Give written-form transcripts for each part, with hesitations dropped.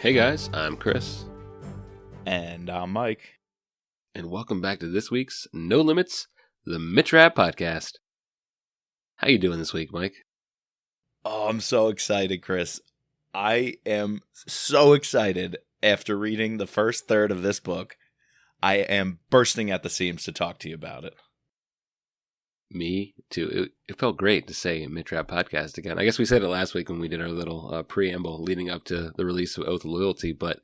Hey guys, I'm Chris. And I'm Mike. And welcome back to this week's No Limits, the Rapp podcast. How you doing this week, Mike? Oh, I'm so excited, Chris. I am so excited after reading the first third of this book. I am bursting at the seams to talk to you about it. Me too. It felt great to say Rapp podcast again. I guess we said it last week when we did our little preamble leading up to the release of Oath of Loyalty, but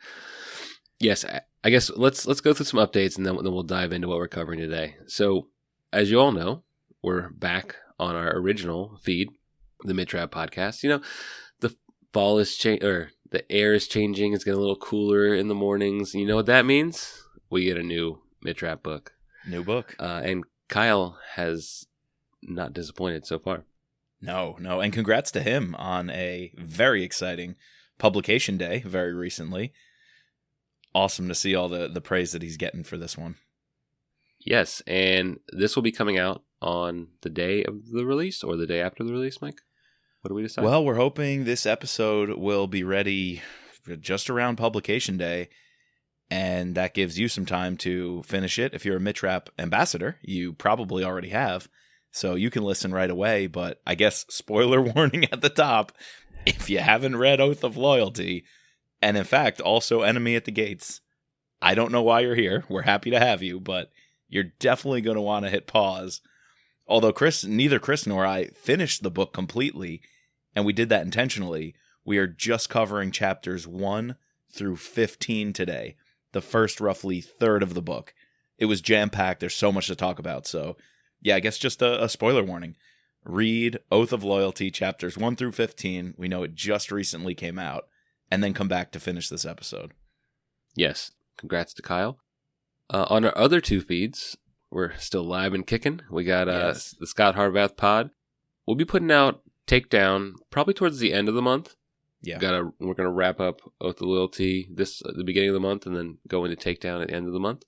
yes, I guess let's go through some updates and then we'll dive into what we're covering today. So, as you all know, we're back on our original feed, the Rapp podcast. You know, the fall is or the air is changing. It's getting a little cooler in the mornings. You know what that means? We get a new Rapp book. New book. And Kyle has not disappointed so far. No. And congrats to him on a very exciting publication day very recently. Awesome to see all the praise that he's getting for this one. Yes, and this will be coming out on the day of the release or the day after the release, Mike? What do we decide? Well, we're hoping this episode will be ready just around publication day, and that gives you some time to finish it. If you're a Rapp ambassador, you probably already have, so you can listen right away, but I guess spoiler warning at the top, if you haven't read Oath of Loyalty, and in fact, also Enemy at the Gates, I don't know why you're here. We're happy to have you, but you're definitely going to want to hit pause. Although neither Chris nor I finished the book completely, and we did that intentionally, we are just covering chapters 1 through 15 today, the first roughly third of the book. It was jam-packed. There's so much to talk about. So, yeah, I guess just a spoiler warning. Read Oath of Loyalty, chapters 1 through 15. We know it just recently came out. And then come back to finish this episode. Yes. Congrats to Kyle. On our other two feeds, we're still live and kicking. We got the Scott Harbath pod. We'll be putting out Takedown probably towards the end of the month. Yeah. We're gonna wrap up Oath of Loyalty at the beginning of the month and then go into Takedown at the end of the month.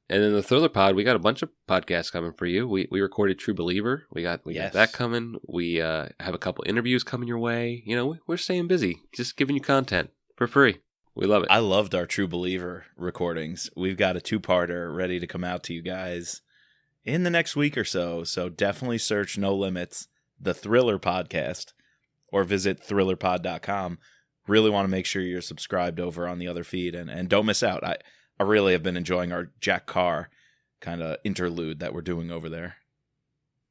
And then the Thriller pod, we got a bunch of podcasts coming for you. We recorded True Believer. We got that coming. We have a couple interviews coming your way. You know, we're staying busy, just giving you content for free. We love it. I loved our True Believer recordings. We've got a 2-parter ready to come out to you guys in the next week or so. So definitely search No Limits, the Thriller podcast, or visit thrillerpod.com. Really want to make sure you're subscribed over on the other feed and don't miss out. I really have been enjoying our Jack Carr kind of interlude that we're doing over there.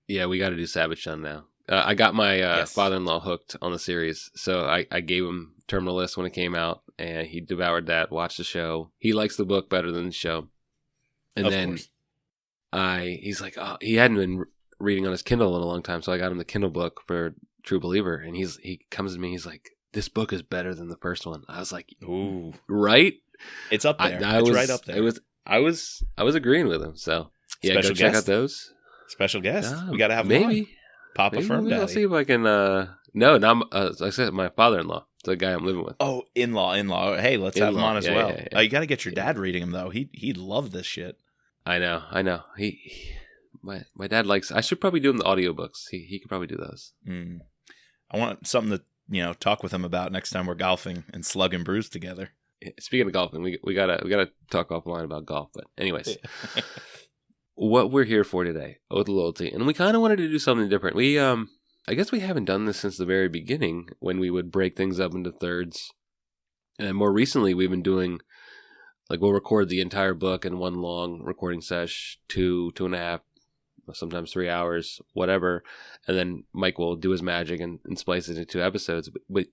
Yeah, we got to do Savage Son now. I got my father-in-law hooked on the series, so I gave him Terminal List when it came out, and he devoured that, watched the show. He likes the book better than the show. And then he's like, he hadn't been reading on his Kindle in a long time, so I got him the Kindle book for True Believer, and he comes to me, he's like, this book is better than the first one. I was like, ooh, right? It's up there. It's right up there. I was agreeing with him. So yeah, Special go check guest? out those. Special guest. We got to have maybe him on. Papa Firm Daddy. I'll see if I can. No, not like I said, my father-in-law, the guy I'm living with. Oh, in-law. Hey, let's have him on as well. Yeah. You got to get your dad reading him though. He'd love this shit. I know. My dad likes. I should probably do him the audiobooks. He could probably do those. I want something to talk with him about next time we're golfing and slug and bruise together. Speaking of golfing, we gotta talk offline about golf. But anyways, what we're here for today, Oath of Loyalty, and we kind of wanted to do something different. We I guess we haven't done this since the very beginning when we would break things up into thirds, and more recently we've been doing we'll record the entire book in one long recording sesh, 2.5, sometimes 3 hours, whatever, and then Mike will do his magic and splice it into 2 episodes. But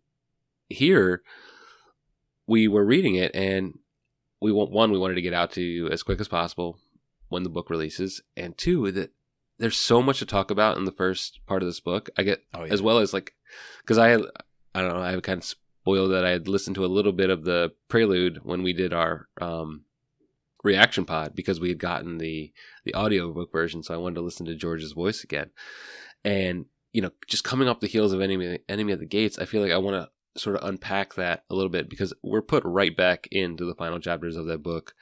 here, we were reading it, and we wanted to get out to you as quick as possible when the book releases, and 2, that there's so much to talk about in the first part of this book. As well as because I don't know, I kind of spoiled that I had listened to a little bit of the prelude when we did our reaction pod because we had gotten the audiobook version, so I wanted to listen to George's voice again. And just coming off the heels of Enemy at the Gates, I feel like I want to sort of unpack that a little bit because we're put right back into the final chapters of that book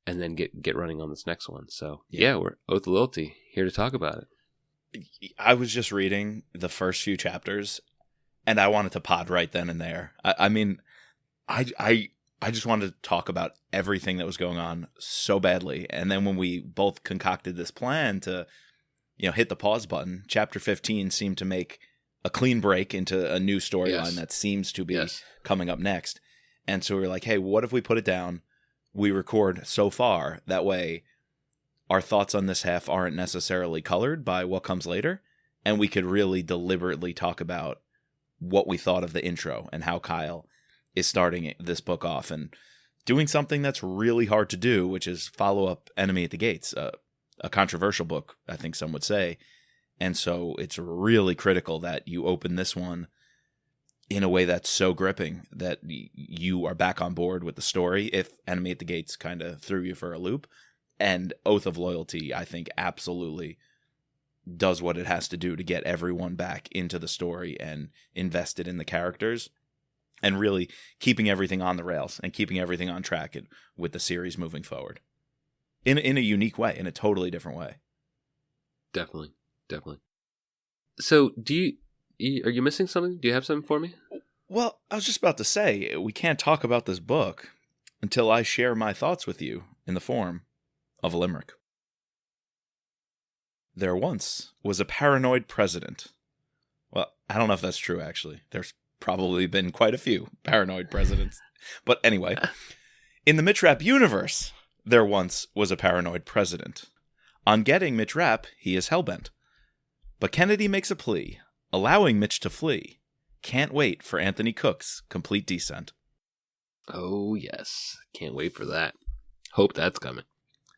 and then get running on this next one. So yeah, we're Oath of Loyalty, here to talk about it. I was just reading the first few chapters and I wanted to pod right then and there. I I just wanted to talk about everything that was going on so badly. And then when we both concocted this plan to, hit the pause button, chapter 15 seemed to make a clean break into a new storyline that seems to be coming up next. And so we were like, hey, what if we put it down? We record so far. That way our thoughts on this half aren't necessarily colored by what comes later. And we could really deliberately talk about what we thought of the intro and how Kyle is starting this book off and doing something that's really hard to do, which is follow up Enemy at the Gates, a controversial book, I think some would say. And so it's really critical that you open this one in a way that's so gripping that you are back on board with the story, if Enemy at the Gates kind of threw you for a loop. And Oath of Loyalty, I think, absolutely does what it has to do to get everyone back into the story and invested in the characters and really keeping everything on the rails and keeping everything on track with the series moving forward in a unique way, in a totally different way. Definitely. So are you missing something? Do you have something for me? Well, I was just about to say, we can't talk about this book until I share my thoughts with you in the form of a limerick. There once was a paranoid president. Well, I don't know if that's true, actually. There's probably been quite a few paranoid presidents. But anyway, in the Mitch Rapp universe, there once was a paranoid president. On getting Mitch Rapp, he is hellbent. But Kennedy makes a plea, allowing Mitch to flee. Can't wait for Anthony Cook's complete descent. Oh, yes. Can't wait for that. Hope that's coming.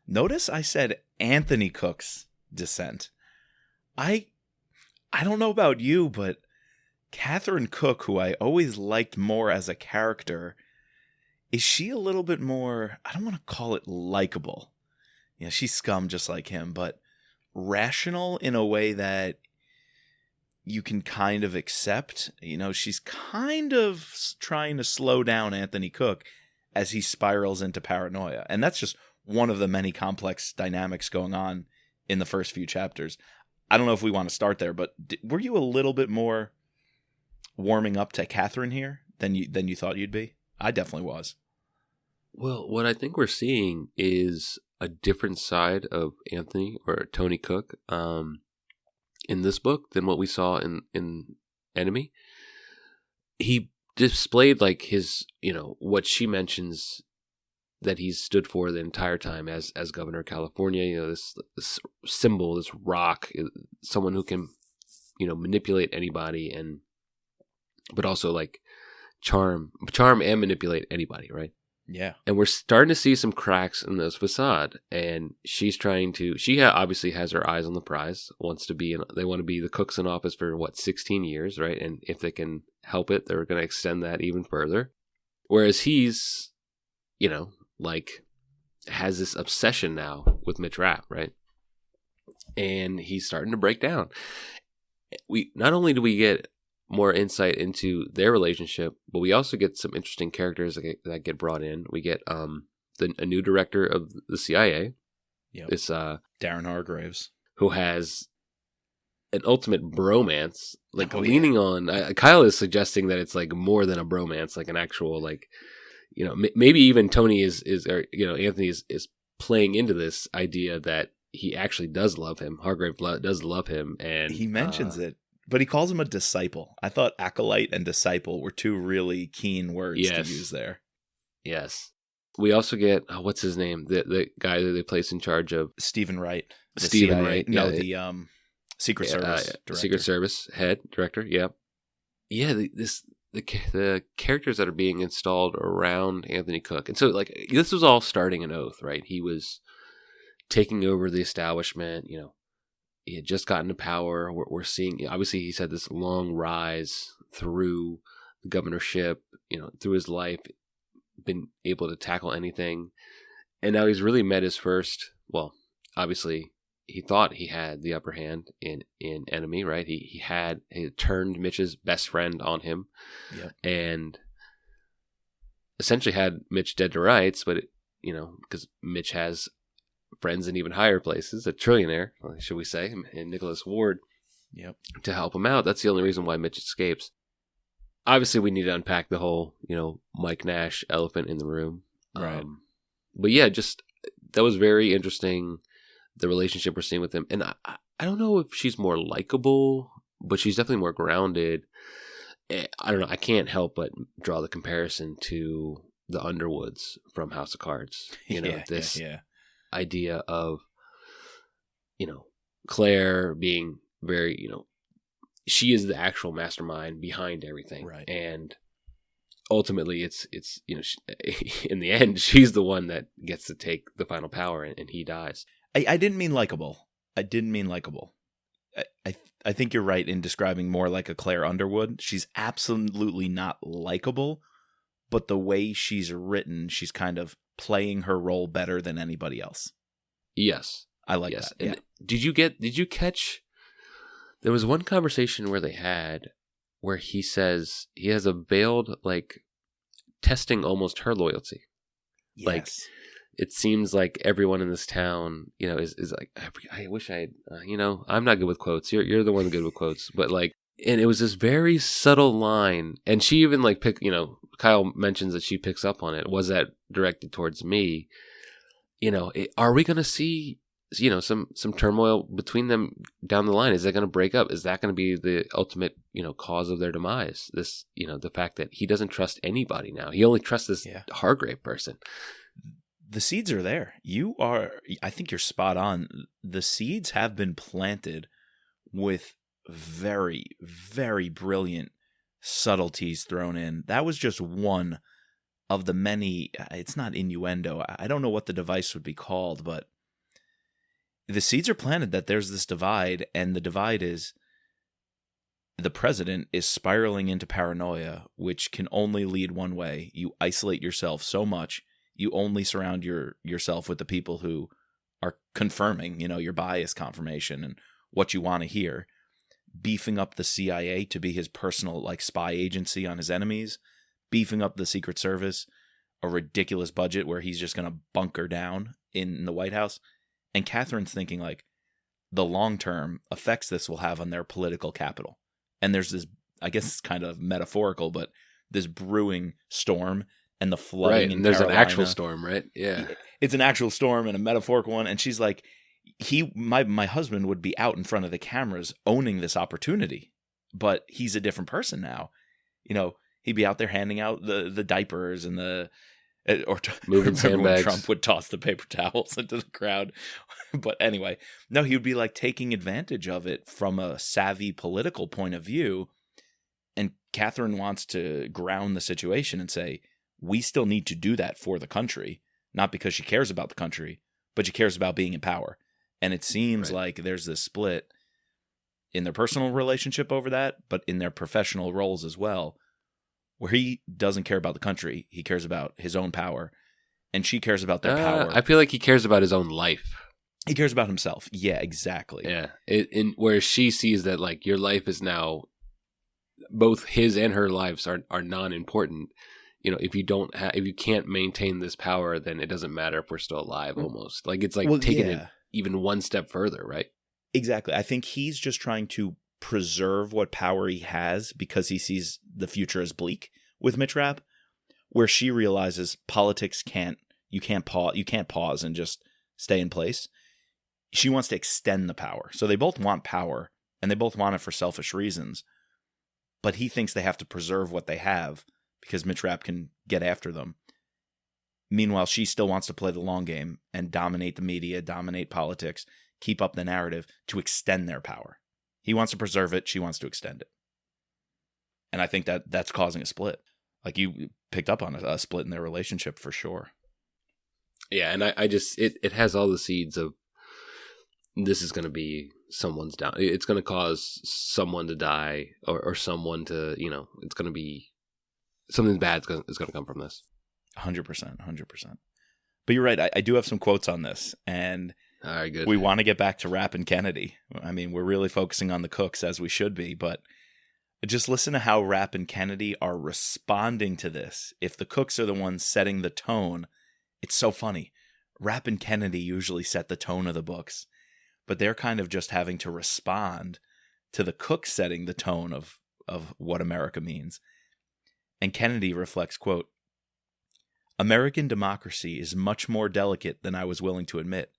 Notice I said Anthony Cook's descent. I don't know about you, but Catherine Cook, who I always liked more as a character, is she a little bit more, I don't want to call it likable. She's scum just like him, but rational in a way that you can kind of accept. She's kind of trying to slow down Anthony Cook as he spirals into paranoia. And that's just one of the many complex dynamics going on in the first few chapters. I don't know if we want to start there, but were you a little bit more warming up to Catherine here than you thought you'd be? I definitely was. Well, what I think we're seeing is a different side of Anthony or Tony Cook in this book than what we saw in Enemy. He displayed like his, what she mentions that he's stood for the entire time as governor of California. This symbol, this rock, someone who can, manipulate anybody but also like charm and manipulate anybody, right? Yeah. And we're starting to see some cracks in this facade, and she obviously has her eyes on the prize, they want to be the cooks in office for 16 years, right? And if they can help it, they're going to extend that even further. Whereas he's, has this obsession now with Mitch Rapp, right? And he's starting to break down. Not only do we get more insight into their relationship, but we also get some interesting characters that get brought in. We get a new director of the CIA. Yep. This Darren Hargraves, who has an ultimate bromance, leaning on. Kyle is suggesting that it's like more than a bromance, like an actual maybe even Tony Anthony is playing into this idea that he actually does love him. Hargrave does love him, and he mentions it. But he calls him a disciple. I thought acolyte and disciple were two really keen words to use there. Yes. We also get, what's his name? The guy that they place in charge of. Stephen Wright. Stephen CIA. Wright. No, the Secret Service director. Secret Service head director, yeah. Yeah, the characters that are being installed around Anthony Cook. And so, this was all starting an Oath, right? He was taking over the establishment, He had just gotten to power. We're seeing, obviously, he's had this long rise through the governorship, through his life, been able to tackle anything. And now he's really met his first, obviously, he thought he had the upper hand in Enemy, right? He had turned Mitch's best friend on him. Yep. And essentially had Mitch dead to rights, but, because Mitch has friends in even higher places, a trillionaire, should we say, in Nicholas Ward, yep, to help him out. That's the only reason why Mitch escapes. obviously we need to unpack the whole, Mike Nash elephant in the room. Right. But yeah, just that was very interesting, the relationship we're seeing with him. And I don't know if she's more likable, but she's definitely more grounded. I don't know. I can't help but draw the comparison to the Underwoods from House of Cards. This idea of, Claire being very, she is the actual mastermind behind everything. Right. And ultimately it's in the end, she's the one that gets to take the final power and he dies. I didn't mean likable. I think you're right in describing more like a Claire Underwood. She's absolutely not likable, but the way she's written, she's kind of playing her role better than anybody else. Yes. I like that. And did you catch, there was one conversation where they had where he says he has a veiled, testing almost her loyalty. Yes. It seems like everyone in this town, is like, I wish I had, I'm not good with quotes. You're the one good with quotes. But and it was this very subtle line. And she even Kyle mentions that she picks up on it. Was that directed towards me? Are we going to see, some turmoil between them down the line? Is that going to break up? Is that going to be the ultimate, cause of their demise? This, the fact that he doesn't trust anybody now. He only trusts this Hargrave person. The seeds are there. I think you're spot on. The seeds have been planted with very, very brilliant subtleties thrown in. That was just one of the many. It's not innuendo. I don't know what the device would be called, but the seeds are planted that there's this divide, and the divide is the president is spiraling into paranoia, which can only lead one way. You isolate yourself so much. You only surround yourself with the people who are confirming, your bias confirmation and what you want to hear. Beefing up the CIA to be his personal spy agency on his enemies. Beefing up the Secret Service, a ridiculous budget where he's just going to bunker down in the White House. And Catherine's thinking the long-term effects this will have on their political capital. And there's this, I guess it's kind of metaphorical, but this brewing storm and the flooding in there's Carolina. An actual storm, right? Yeah. It's an actual storm and a metaphorical one. And she's like, my husband would be out in front of the cameras owning this opportunity, but he's a different person now. He'd be out there handing out the diapers and moving sandbags. Trump would toss the paper towels into the crowd. But anyway, no, he would be taking advantage of it from a savvy political point of view. And Catherine wants to ground the situation and say, we still need to do that for the country, not because she cares about the country, but she cares about being in power. And it seems like there's this split in their personal relationship over that, but in their professional roles as well, where he doesn't care about the country. He cares about his own power, and she cares about their power. I feel like he cares about his own life. He cares about himself. Yeah, exactly. Yeah. Where she sees that your life is now, both his and her lives are non-important. If you can't maintain this power, then it doesn't matter if we're still alive. Almost it's taking it even one step further, right? Exactly. I think he's just trying to preserve what power he has because he sees the future as bleak with Mitch Rapp, where she realizes politics you can't pause and just stay in place. She wants to extend the power. So they both want power, and they both want it for selfish reasons. But he thinks they have to preserve what they have because Mitch Rapp can get after them. Meanwhile, she still wants to play the long game and dominate the media, dominate politics, keep up the narrative to extend their power. He wants to preserve it. She wants to extend it. And I think that's causing a split. You picked up on a split in their relationship for sure. Yeah, and I just, it has all the seeds of, this is going to be someone's down. It's going to cause someone to die or someone to, it's going to be, something bad is going to come from this. 100%. But you're right. I do have some quotes on this. And all right, good. We want to get back to Rapp and Kennedy. I mean, we're really focusing on the cooks as we should be. But just listen to how Rapp and Kennedy are responding to this. If the cooks are the ones setting the tone, it's so funny. Rapp and Kennedy usually set the tone of the books. But they're kind of just having to respond to the cook setting the tone of what America means. And Kennedy reflects, quote, American democracy is much more delicate than I was willing to admit.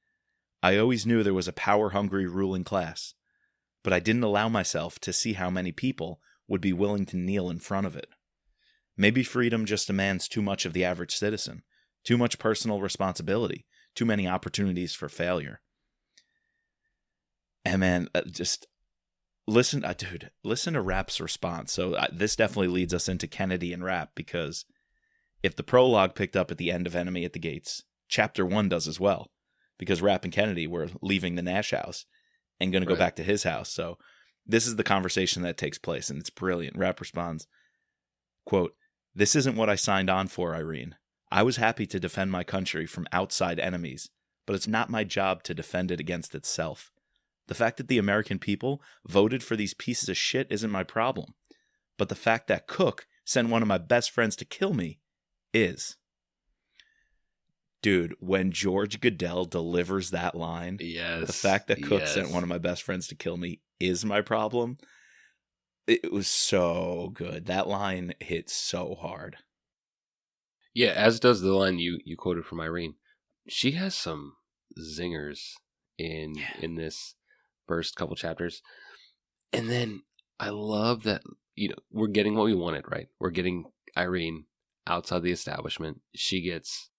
I always knew there was a power-hungry ruling class, but I didn't allow myself to see how many people would be willing to kneel in front of it. Maybe freedom just demands too much of the average citizen, too much personal responsibility, too many opportunities for failure. And man, just listen to Rapp's response. So this definitely leads us into Kennedy and Rapp, because if the prologue picked up at the end of Enemy at the Gates, chapter 1 does as well, because Rapp and Kennedy were leaving the Nash house and going to go back to his house. So this is the conversation that takes place, and it's brilliant. Rapp responds, quote, This isn't what I signed on for, Irene. I was happy to defend my country from outside enemies, but it's not my job to defend it against itself. The fact that the American people voted for these pieces of shit isn't my problem. But the fact that Cook sent one of my best friends to kill me is. Dude, when George Goodell delivers that line, yes, the fact that Cook sent one of my best friends to kill me is my problem. It was so good. That line hit so hard. Yeah, as does the line you quoted from Irene. She has some zingers in this first couple chapters. And then I love that, we're getting what we wanted, right? We're getting Irene outside the establishment. She gets,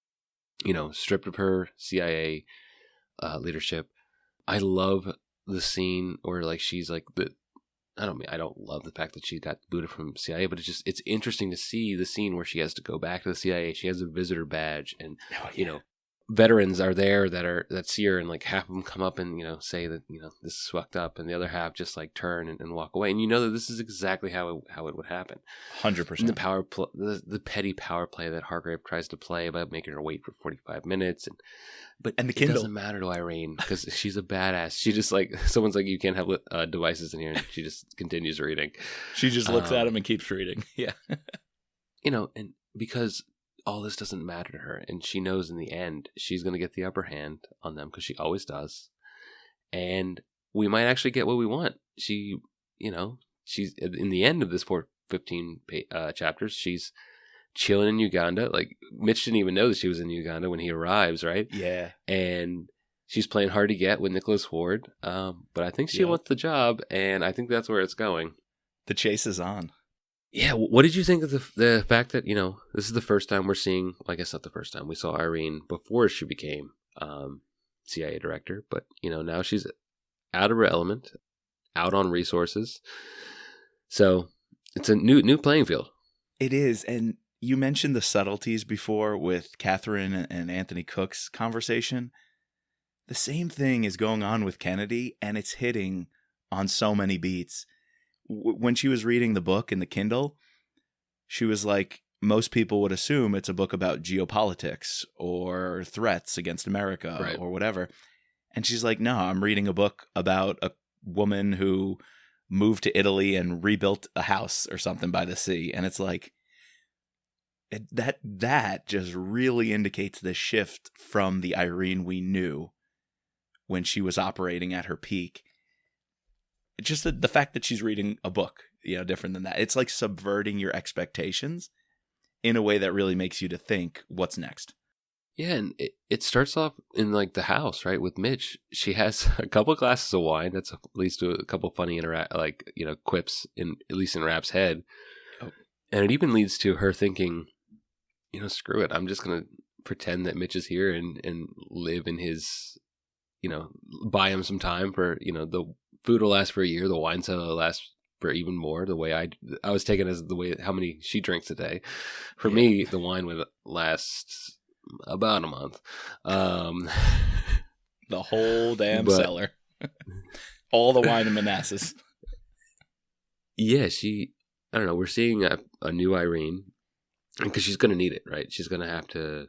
stripped of her CIA leadership. I love the scene where she's I don't love the fact that she got booted from CIA, but it's interesting to see the scene where she has to go back to the CIA. She has a visitor badge, and veterans are there that see her, and half of them come up and say that this is fucked up, and the other half just turn and walk away. And that this is exactly how it would happen. 100%. The petty power play that Hargrave tries to play about making her wait for 45 minutes, but the it Kindle doesn't matter to Irene because she's a badass. She just someone's you can't have devices in here, and she just continues reading. She just looks at him and keeps reading. Yeah, and because all this doesn't matter to her, and she knows in the end she's going to get the upper hand on them because she always does, and we might actually get what we want. She's in the end of this 15 chapters, she's chilling in Uganda. Mitch didn't even know that she was in Uganda when he arrives, right? Yeah, and she's playing hard to get with Nicholas Ford, but I think she wants the job, and I think that's where it's going. The chase is on. Yeah, what did you think of the fact that, this is the first time we're seeing, I guess not the first time, we saw Irene before she became CIA director, but, now she's out of her element, out on resources. So it's a new playing field. It is, and you mentioned the subtleties before with Catherine and Anthony Cook's conversation. The same thing is going on with Kennedy, and it's hitting on so many beats. When she was reading the book in the Kindle, she was like, most people would assume it's a book about geopolitics or threats against America or whatever. And she's like, no, I'm reading a book about a woman who moved to Italy and rebuilt a house or something by the sea. And it's that just really indicates the shift from the Irene we knew when she was operating at her peak. Just the fact that she's reading a book, different than that. It's subverting your expectations in a way that really makes you to think, what's next? Yeah, and it starts off in the house, right, with Mitch. She has a couple glasses of wine. That's leads to a couple funny quips at least in Rapp's head. Oh. And it even leads to her thinking, screw it. I'm just going to pretend that Mitch is here and live in his, buy him some time for, the food will last for a year. The wine cellar will last for even more. The way I was taken as the way how many she drinks a day. For me, the wine would last about a month. The whole damn cellar. All the wine in Manassas. Yeah, I don't know. We're seeing a new Irene because she's going to need it, right? She's going to have to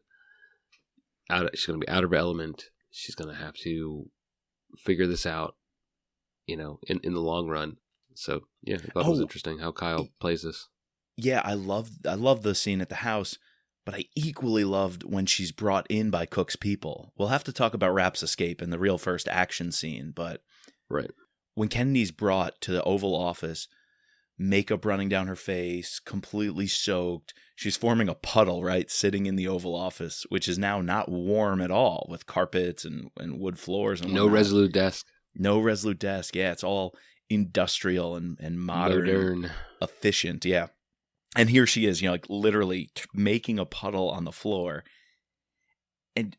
she's going to be out of her element. She's going to have to figure this out. In the long run. So yeah, I thought it was interesting how Kyle plays this. Yeah, I love the scene at the house, but I equally loved when she's brought in by Cook's people. We'll have to talk about Rapp's escape and the real first action scene, but right. When Kennedy's brought to the Oval Office makeup running down her face, completely soaked. She's forming a puddle, right, sitting in the Oval Office, which is now not warm at all with carpets and wood floors and No whatnot. Resolute desk. No Resolute desk. Yeah, it's all industrial and modern, efficient. Yeah. And here she is, like literally making a puddle on the floor. And,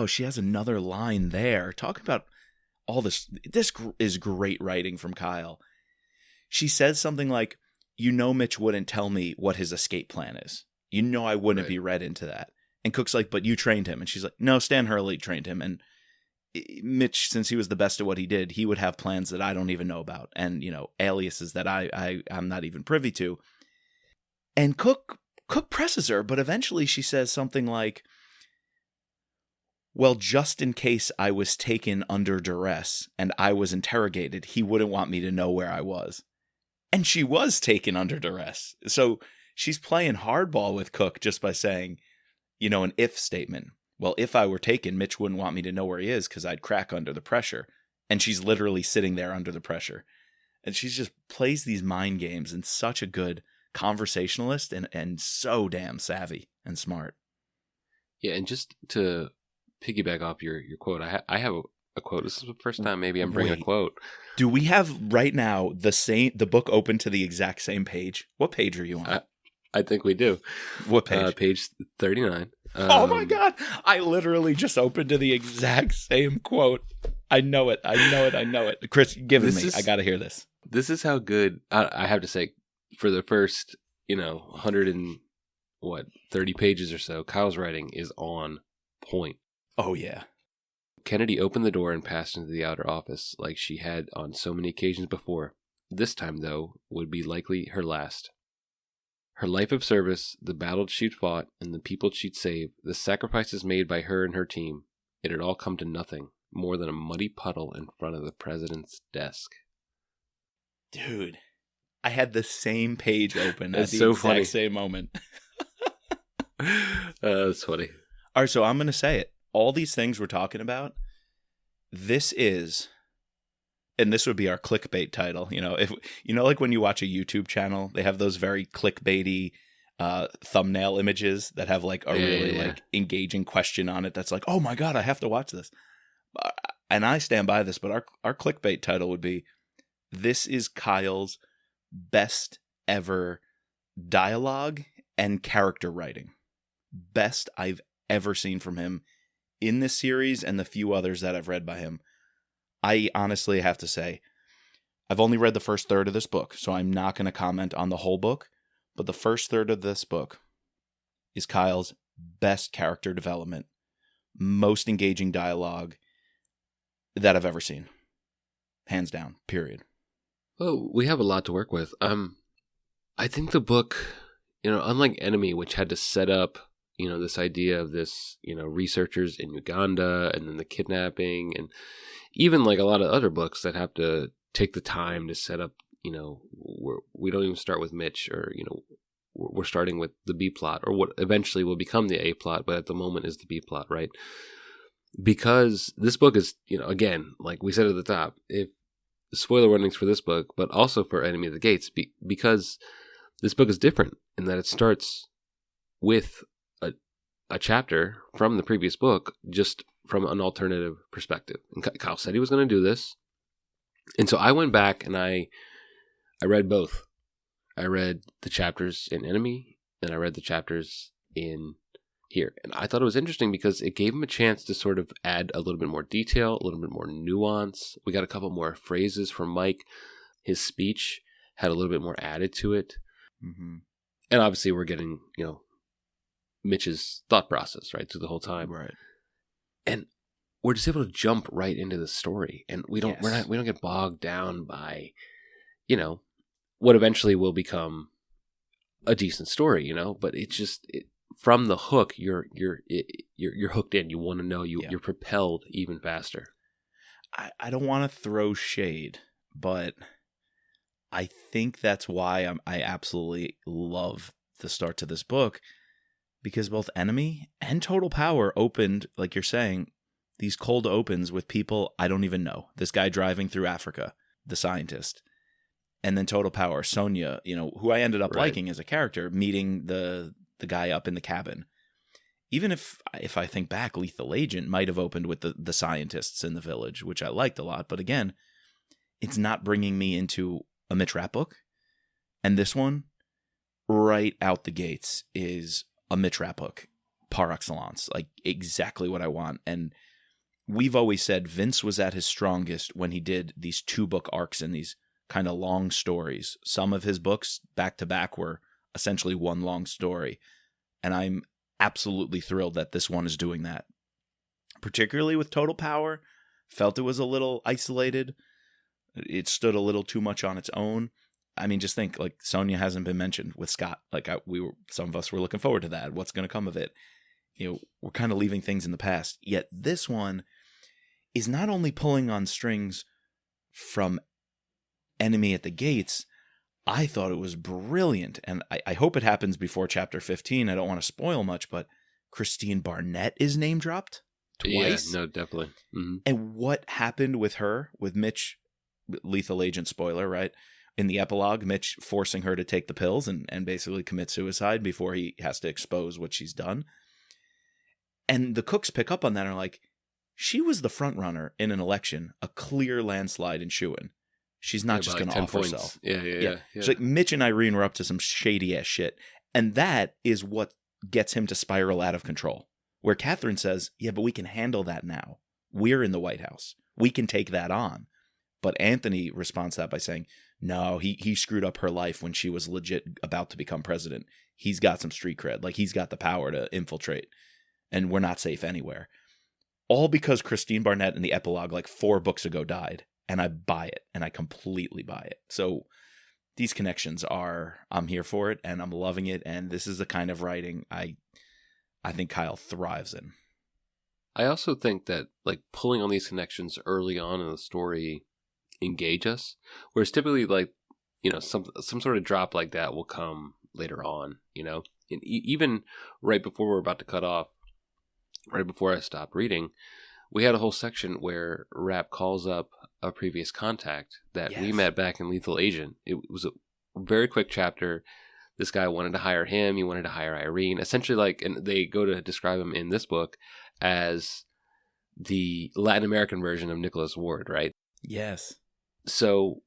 she has another line there. Talk about all this. This is great writing from Kyle. She says something like, Mitch wouldn't tell me what his escape plan is. I wouldn't be read into that. And Cook's like, but you trained him. And she's like, no, Stan Hurley trained him. And Mitch, since he was the best at what he did, he would have plans that I don't even know about. And, aliases that I'm not even privy to. And Cook presses her, but eventually she says something like, well, just in case I was taken under duress and I was interrogated, he wouldn't want me to know where I was. And she was taken under duress. So she's playing hardball with Cook just by saying, an if statement. Well, if I were taken, Mitch wouldn't want me to know where he is because I'd crack under the pressure. And she's literally sitting there under the pressure. And she just plays these mind games and such a good conversationalist and so damn savvy and smart. Yeah, and just to piggyback off your quote, I have a quote. This is the first time maybe I'm bringing a quote. Do we have right now the book open to the exact same page? What page are you on? I think we do. What page? Page 39. Oh my God. I literally just opened to the exact same quote. I know it. Chris, give it to me. I got to hear this. This is how good, I have to say, for the first, 30 pages or so, Kyle's writing is on point. Oh, yeah. Kennedy opened the door and passed into the outer office like she had on so many occasions before. This time, though, would be likely her last. Her life of service, the battles she'd fought, and the people she'd saved, the sacrifices made by her and her team, it had all come to nothing more than a muddy puddle in front of the president's desk. Dude, I had the same page open at the so exact funny. Same moment. That's funny. All right, so I'm going to say it. All these things we're talking about, this is, and this would be our clickbait title. If like when you watch a YouTube channel, they have those very clickbaity thumbnail images that have like a really like engaging question on it. That's like, oh my God, I have to watch this. And I stand by this, but our clickbait title would be, this is Kyle's best ever dialogue and character writing. Best I've ever seen from him in this series and the few others that I've read by him. I honestly have to say, I've only read the first third of this book, so I'm not going to comment on the whole book, but the first third of this book is Kyle's best character development, most engaging dialogue that I've ever seen. Hands down, period. Well, we have a lot to work with. I think the book, unlike Enemy, which had to set up, this idea of this, researchers in Uganda and then the kidnapping, and even like a lot of other books that have to take the time to set up, we don't even start with Mitch, or, we're starting with the B plot, or what eventually will become the A plot, but at the moment is the B plot, right? Because this book is, again, like we said at the top, if spoiler warnings for this book, but also for Enemy of the Gates, because this book is different in that it starts with a chapter from the previous book, just from an alternative perspective. And Kyle said he was going to do this. And so I went back and I read both. I read the chapters in Enemy, and I read the chapters in here. And I thought it was interesting because it gave him a chance to sort of add a little bit more detail, a little bit more nuance. We got a couple more phrases from Mike. His speech had a little bit more added to it. Mm-hmm. And obviously we're getting, Mitch's thought process, right, through the whole time. Right. And we're just able to jump right into the story. And we don't get bogged down by, what eventually will become a decent story, but it's just from the hook, you're hooked in. You want to know, you're propelled even faster. I don't want to throw shade, but I think that's why I absolutely love the start to this book, because both Enemy and Total Power opened, like you're saying, these cold opens with people I don't even know. This guy driving through Africa, the scientist. And then Total Power, Sonya, who I ended up Right. liking as a character, meeting the guy up in the cabin. Even if I think back, Lethal Agent might have opened with the scientists in the village, which I liked a lot. But again, it's not bringing me into a Mitch Rapp book. And this one, right out the gates, is a Mitch Rapp book par excellence. Like exactly what I want. And we've always said Vince was at his strongest when he did these 2-book arcs in these kind of long stories. Some of his books back to back were essentially one long story. And I'm absolutely thrilled that this one is doing that. Particularly with Total Power, felt it was a little isolated. It stood a little too much on its own. I mean, just think, like, Sonya hasn't been mentioned with Scott. Like, some of us were looking forward to that. What's going to come of it? We're kind of leaving things in the past. Yet this one is not only pulling on strings from Enemy at the Gates. I thought it was brilliant, and I hope it happens before chapter 15. I don't want to spoil much, but Christine Barnett is name dropped twice. Yeah, no, definitely. Mm-hmm. And what happened with her, with Mitch, Lethal Agent spoiler, right? In the epilogue, Mitch forcing her to take the pills and basically commit suicide before he has to expose what she's done. And the cooks pick up on that and are like, she was the front runner in an election, a clear landslide in Chewin. She's not just going to off herself. Yeah. She's like, Mitch and Irene were up to some shady ass shit. And that is what gets him to spiral out of control. Where Catherine says, yeah, but we can handle that now. We're in the White House. We can take that on. But Anthony responds to that by saying, no, he screwed up her life when she was legit about to become president. He's got some street cred. Like, he's got the power to infiltrate. And we're not safe anywhere. All because Christine Barnett in the epilogue like 4 books ago died. And I buy it. And I completely buy it. So these connections I'm here for it. And I'm loving it. And this is the kind of writing I think Kyle thrives in. I also think that, like, pulling on these connections early on in the story engage us, whereas typically, like, some sort of drop like that will come later on, and even right before we're about to cut off, right before I stopped reading, we had a whole section where Rapp calls up a previous contact that we met back in Lethal Agent. It was a very quick chapter. This guy wanted to hire him. He wanted to hire Irene. Essentially, and they go to describe him in this book as the Latin American version of Nicholas Ward, right? Yes. So,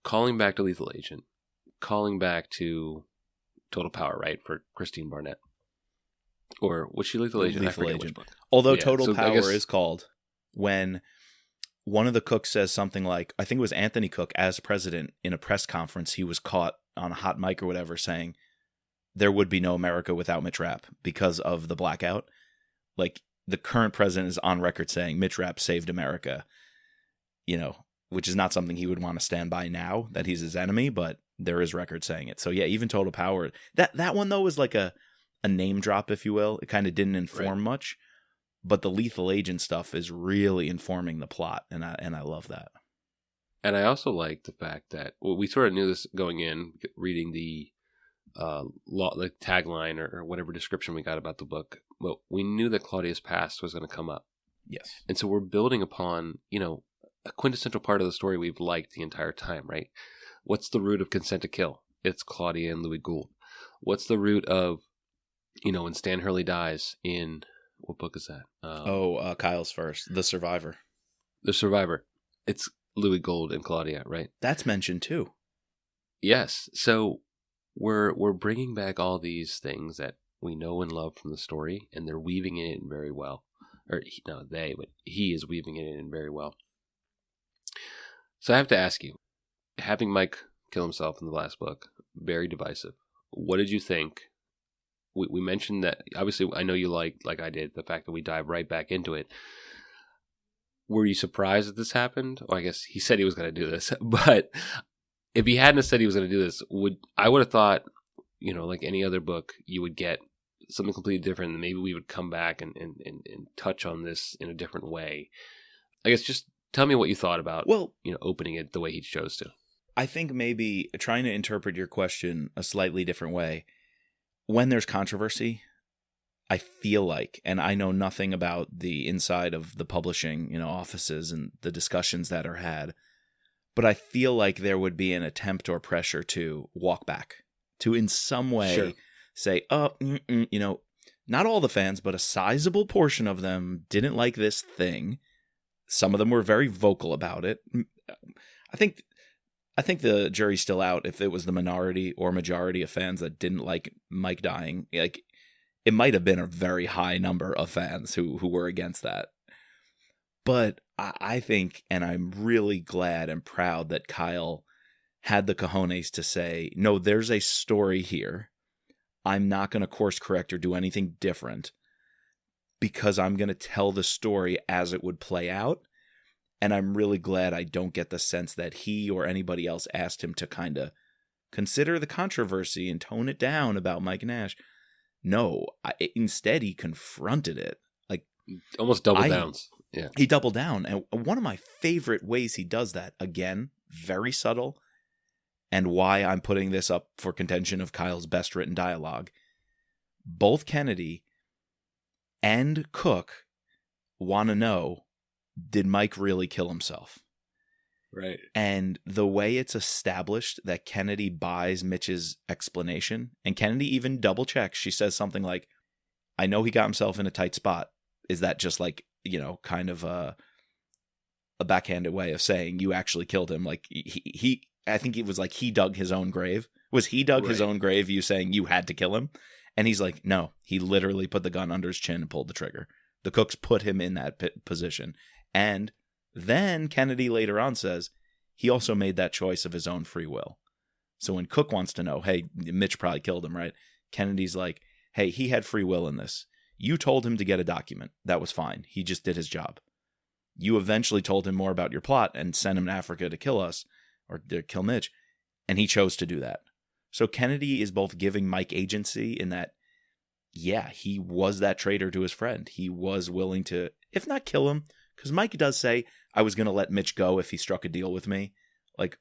calling back to Lethal Agent, calling back to Total Power, right, for Christine Barnett. Or was she Lethal Agent? Lethal Agent. Although Total Power is called when one of the cooks says something like, I think it was Anthony Cook as president in a press conference, he was caught on a hot mic or whatever saying there would be no America without Mitch Rapp because of the blackout. Like, the current president is on record saying Mitch Rapp saved America, which is not something he would want to stand by now that he's his enemy, but there is record saying it. So yeah, even Total Power. That one though was like a name drop, if you will. It kind of didn't inform much, but the Lethal Agent stuff is really informing the plot, and I love that. And I also like the fact that we sort of knew this going in, reading the like tagline or whatever description we got about the book. But we knew that Claudia's past was going to come up. Yes. And so we're building upon, a quintessential part of the story we've liked the entire time, right? What's the root of Consent to Kill? It's Claudia and Louis Gould. What's the root of, when Stan Hurley dies in, what book is that? Kyle's first, The Survivor. The Survivor. It's Louis Gould and Claudia, right? That's mentioned too. Yes. So we're bringing back all these things that we know and love from the story, and they're weaving it in very well. Or not they, but he is weaving it in very well. So I have to ask you, having Mike kill himself in the last book, very divisive. What did you think? We mentioned that, obviously, I know you like I did, the fact that we dive right back into it. Were you surprised that this happened? Well, I guess he said he was going to do this, but if he hadn't said he was going to do this, I would have thought, like any other book, you would get something completely different, and maybe we would come back and touch on this in a different way. I guess just tell me what you thought about, opening it the way he chose to. I think maybe trying to interpret your question a slightly different way. When there's controversy, I feel like, and I know nothing about the inside of the publishing, offices and the discussions that are had, But I feel like there would be an attempt or pressure to walk back, to in some way say, oh, not all the fans, but a sizable portion of them didn't like this thing. Some of them were very vocal about it. I think the jury's still out if it was the minority or majority of fans that didn't like Mike dying. Like, it might have been a very high number of fans who were against that. But I think, and I'm really glad and proud that Kyle had the cojones to say, no, there's a story here. I'm not going to course correct or do anything different because I'm going to tell the story as it would play out. And I'm really glad I don't get the sense that he or anybody else asked him to kind of consider the controversy and tone it down about Mike Nash. No, instead he confronted it. Like, almost double downs. Yeah. He doubled down. And one of my favorite ways he does that, again, very subtle, and why I'm putting this up for contention of Kyle's best written dialogue. Both Kennedy and Cook want to know, did Mike really kill himself? Right. And the way it's established that Kennedy buys Mitch's explanation, and Kennedy even double checks, she says something like, I know he got himself in a tight spot. Is that just like, kind of a backhanded way of saying you actually killed him? Like he I think it was like he dug his own grave. Was he dug his own grave, you saying you had to kill him? And he's like, no, he literally put the gun under his chin and pulled the trigger. The Cooks put him in that position. And then Kennedy later on says he also made that choice of his own free will. So when Cook wants to know, hey, Mitch probably killed him, right? Kennedy's like, hey, he had free will in this. You told him to get a document. That was fine. He just did his job. You eventually told him more about your plot and sent him to Africa to kill us or to kill Mitch. And he chose to do that. So Kennedy is both giving Mike agency in that, yeah, he was that traitor to his friend. He was willing to, if not kill him, because Mike does say, I was going to let Mitch go if he struck a deal with me. Like,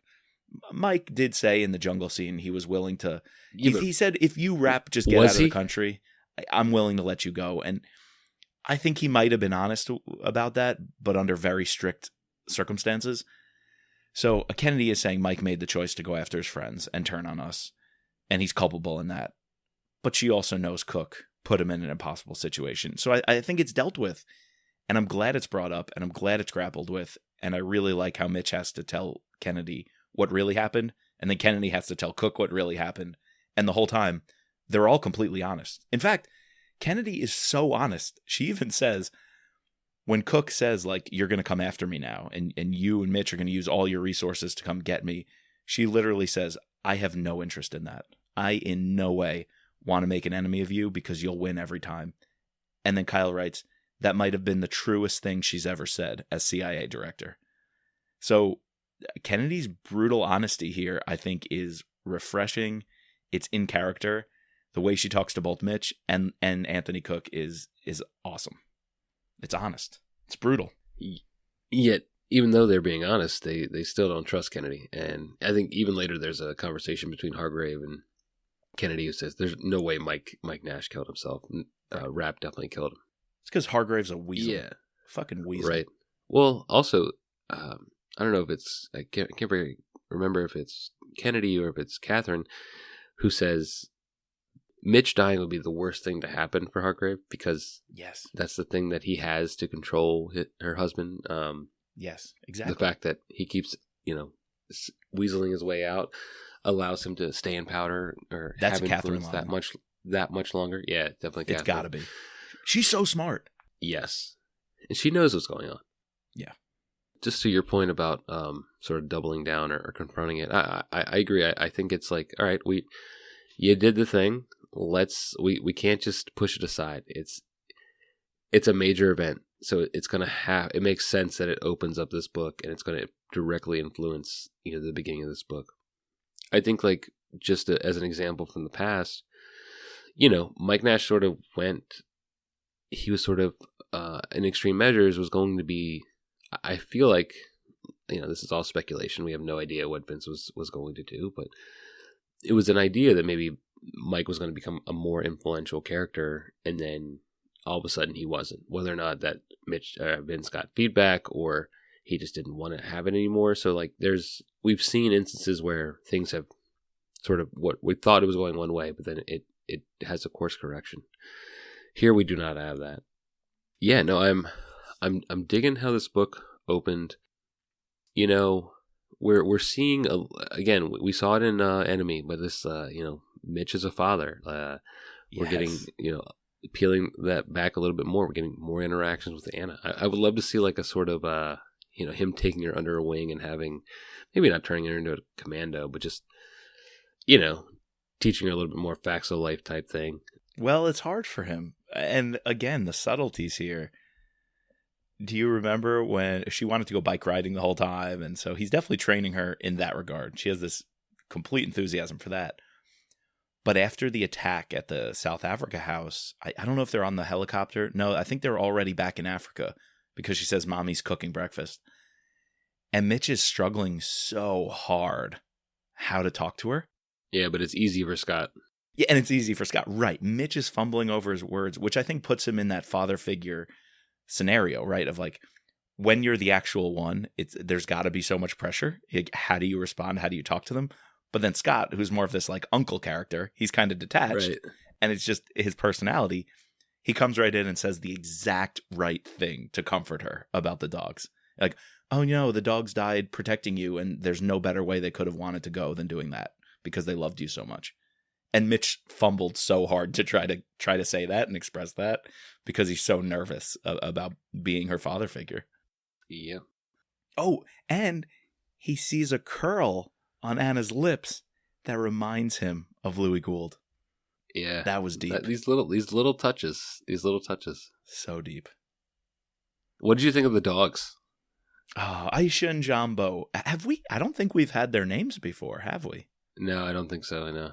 Mike did say in the jungle scene he was willing to, he said, if you Rapp, just get out of the country, I'm willing to let you go. And I think he might have been honest about that, but under very strict circumstances. So Kennedy is saying Mike made the choice to go after his friends and turn on us, and he's culpable in that. But she also knows Cook put him in an impossible situation. So I think it's dealt with, and I'm glad it's brought up, and I'm glad it's grappled with, and I really like how Mitch has to tell Kennedy what really happened, and then Kennedy has to tell Cook what really happened, and the whole time, they're all completely honest. In fact, Kennedy is so honest. She even says, when Cook says, like, you're going to come after me now, and you and Mitch are going to use all your resources to come get me, she literally says, I have no interest in that. I in no way want to make an enemy of you because you'll win every time. And then Kyle writes, that might have been the truest thing she's ever said as CIA director. So Kennedy's brutal honesty here, I think, is refreshing. It's in character. The way she talks to both Mitch and Anthony Cook is awesome. It's honest. It's brutal. Yet, even though they're being honest, they still don't trust Kennedy. And I think even later there's a conversation between Hargrave and Kennedy who says there's no way Mike Nash killed himself. Rapp definitely killed him. It's because Hargrave's a weasel. Yeah. Fucking weasel. Right. Well, also, I don't know if it's, I can't really remember if it's Kennedy or if it's Catherine who says Mitch dying would be the worst thing to happen for Hargrave because yes, that's the thing that he has to control her husband. Yes, exactly. The fact that he keeps, weaseling his way out allows him to stay in powder or that's have influence Catherine that much longer. Yeah, definitely Catherine. It's got to be. She's so smart. Yes. And she knows what's going on. Yeah. Just to your point about sort of doubling down or confronting it, I agree. I think it's like, all right, you did the thing. We can't just push it aside. It's a major event. So it's going to it makes sense that it opens up this book and it's going to directly influence, the beginning of this book. I think like just as an example from the past, Mike Nash sort of he was sort of, in Extreme Measures was going to be, I feel like, this is all speculation. We have no idea what Vince was going to do, but it was an idea that maybe Mike was going to become a more influential character, and then all of a sudden he wasn't. Whether or not that Vince got feedback or he just didn't want to have it anymore. So like we've seen instances where things have sort of what we thought it was going one way, but then it has a course correction. Here we do not have that. Yeah, no, I'm digging how this book opened. You know, we're seeing again, we saw it in Enemy, but this Mitch is a father. We're getting, peeling that back a little bit more. We're getting more interactions with Anna. I would love to see like a sort of him taking her under a wing and having, maybe not turning her into a commando, but just teaching her a little bit more facts of life type thing. Well, it's hard for him. And again, the subtleties here. Do you remember when she wanted to go bike riding the whole time? And so he's definitely training her in that regard. She has this complete enthusiasm for that. But after the attack at the South Africa house, I don't know if they're on the helicopter. No, I think they're already back in Africa because she says mommy's cooking breakfast. And Mitch is struggling so hard how to talk to her. Yeah, but it's easy for Scott. Yeah, and it's easy for Scott. Right. Mitch is fumbling over his words, which I think puts him in that father figure scenario, right? Of like, when you're the actual one, there's got to be so much pressure. Like, how do you respond? How do you talk to them? But then Scott, who's more of this like uncle character, he's kind of detached, right. And it's just his personality. He comes right in and says the exact right thing to comfort her about the dogs. Like, oh, the dogs died protecting you, and there's no better way they could have wanted to go than doing that because they loved you so much. And Mitch fumbled so hard to try to say that and express that because he's so nervous about being her father figure. Yeah. Oh, and he sees a curl on Anna's lips that reminds him of Louis Gould. Yeah. That was deep. These little touches. So deep. What did you think of the dogs? Aisha and Jambo. Have we? I don't think we've had their names before, have we? No, I don't think so, I know.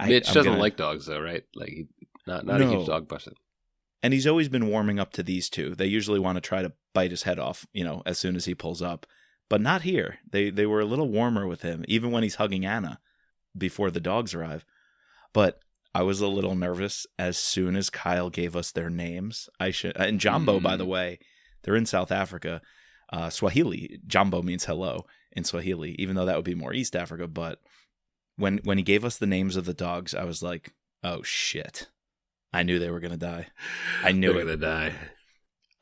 Mitch doesn't like dogs, though, right? Like, not a huge dog person. And he's always been warming up to these two. They usually want to try to bite his head off, as soon as he pulls up. But not here. They were a little warmer with him, even when he's hugging Anna before the dogs arrive. But I was a little nervous as soon as Kyle gave us their names. Aisha and Jambo, by the way, they're in South Africa. Swahili. Jambo means hello in Swahili, even though that would be more East Africa. But when he gave us the names of the dogs, I was like, oh, shit. I knew they were going to die. I knew they were going to die.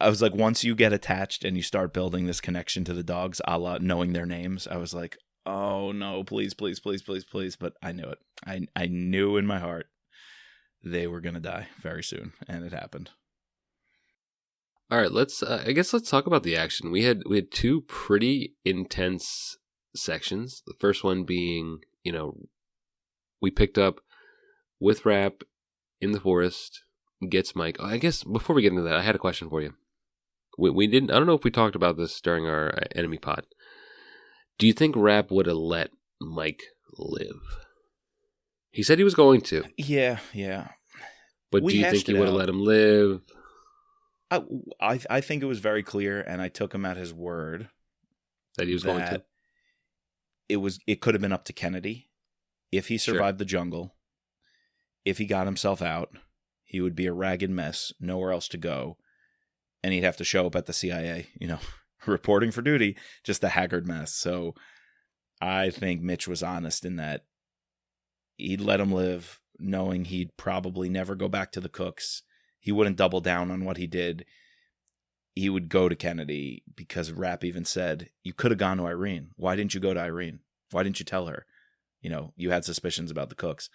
I was like, once you get attached and you start building this connection to the dogs, a la knowing their names, I was like, oh, no, please, please, please, please, please. But I knew it. I knew in my heart they were going to die very soon. And it happened. All right, let's talk about the action. We had two pretty intense sections. The first one being, we picked up with Rapp in the forest, gets Mike. Oh, I guess before we get into that, I had a question for you. We didn't. I don't know if we talked about this during our enemy pod. Do you think Rapp would have let Mike live? He said he was going to. Yeah. But do you think he would have let him live? I think it was very clear, and I took him at his word that he was going to. It could have been up to Kennedy if he survived the jungle. If he got himself out, he would be a ragged mess, nowhere else to go, and he'd have to show up at the CIA, reporting for duty, just a haggard mess. So I think Mitch was honest in that he'd let him live, knowing he'd probably never go back to the cooks. He wouldn't double down on what he did. He would go to Kennedy because Rapp even said, you could have gone to Irene. Why didn't you go to Irene? Why didn't you tell her? You had suspicions about the cooks.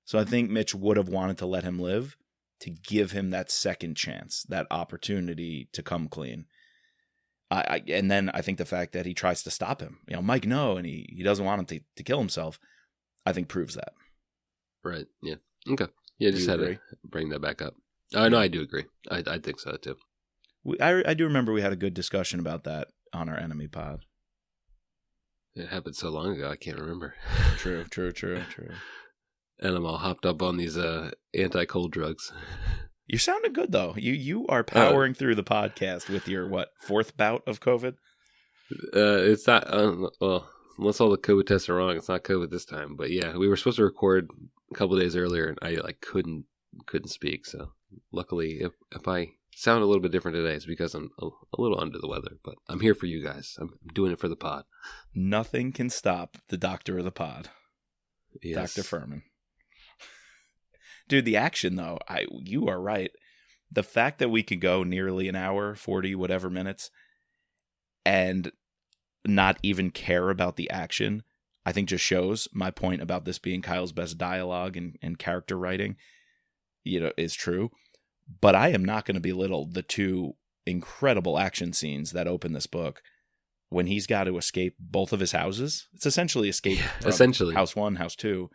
So I think Mitch would have wanted to let him live to give him that second chance, that opportunity to come clean. And then I think the fact that he tries to stop him, Mike, no, and he doesn't want him to kill himself, I think proves that. Right. Yeah. Okay. Yeah, just had to bring that back up. No, I do agree. I think so too. I do remember we had a good discussion about that on our enemy pod. It happened so long ago, I can't remember. True. And I'm all hopped up on these anti-cold drugs. You're sounding good, though. You are powering through the podcast with your, fourth bout of COVID? It's not, well, unless all the COVID tests are wrong, it's not COVID this time. But yeah, we were supposed to record a couple of days earlier, and I couldn't speak. So luckily, if I sound a little bit different today, it's because I'm a little under the weather, but I'm here for you guys. I'm doing it for the pod. Nothing can stop the doctor of the pod. Yes. Dr. Furman. Dude, the action, though, you are right. The fact that we could go nearly an hour, 40 whatever minutes, and not even care about the action, I think just shows my point about this being Kyle's best dialogue and character writing, is true. But I am not going to belittle the two incredible action scenes that open this book when he's got to escape both of his houses. It's essentially escape from House 1, House 2.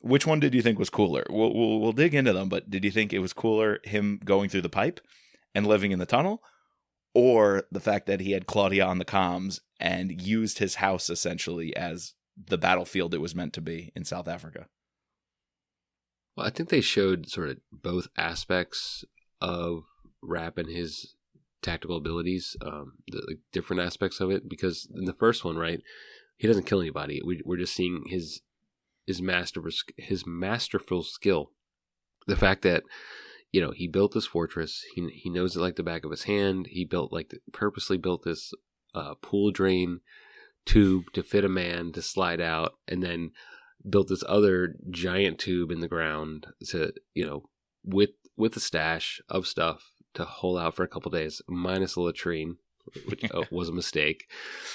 Which one did you think was cooler? We'll dig into them, but did you think it was cooler him going through the pipe and living in the tunnel, or the fact that he had Claudia on the comms and used his house essentially as the battlefield it was meant to be in South Africa? Well, I think they showed sort of both aspects of Rapp and his tactical abilities, the different aspects of it. Because in the first one, right, he doesn't kill anybody. We're just seeing his masterful skill. The fact that he built this fortress. He knows it like the back of his hand. He purposely built this pool drain tube to fit a man to slide out, and then built this other giant tube in the ground to, with a stash of stuff to hold out for a couple days, minus a latrine, which was a mistake.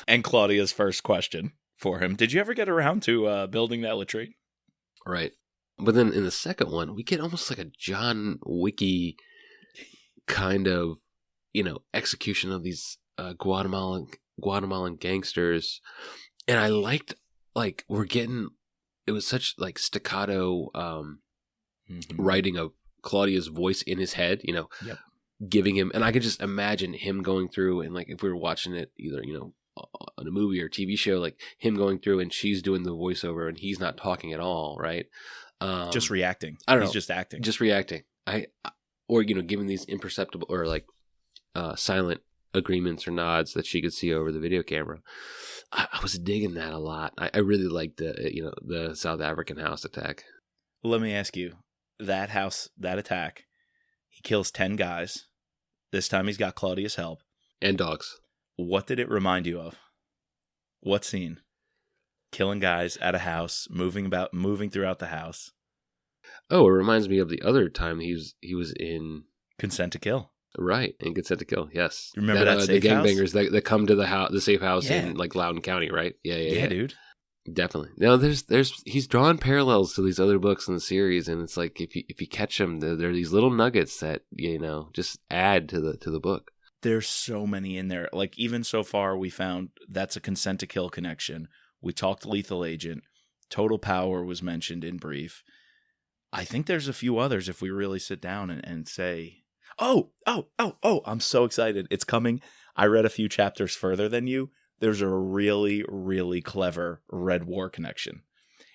And Claudia's first question for him: did you ever get around to building that latrine? Right. But then in the second one, we get almost like a John Wicky kind of, execution of these Guatemalan gangsters. And I liked, it was such staccato writing of Claudia's voice in his head, Yep. Giving him, and I could just imagine him going through, and if we were watching it either, on a movie or TV show, him going through and she's doing the voiceover and he's not talking at all, right? Just reacting. I don't know. He's just acting. Just reacting. Or giving these imperceptible or silent agreements or nods that she could see over the video camera. I was digging that a lot. I really liked the South African house attack. Let me ask you, that attack, he kills 10 guys. This time he's got Claudia's help. And dogs. What did it remind you of? What scene? Killing guys at a house, moving throughout the house. Oh, it reminds me of the other time he was in Consent to Kill. Right, in Consent to Kill, yes. Remember that safe the house? gangbangers that come to the safe house in Loudoun County, right? Yeah, dude. Definitely. Now he's drawn parallels to these other books in the series, and it's if you catch them, there are these little nuggets that just add to the book. There's so many in there. Even so far, we found that's a Consent to Kill connection. We talked Lethal Agent. Total Power was mentioned in brief. I think there's a few others if we really sit down and say, oh, I'm so excited. It's coming. I read a few chapters further than you. There's a really, really clever Red War connection.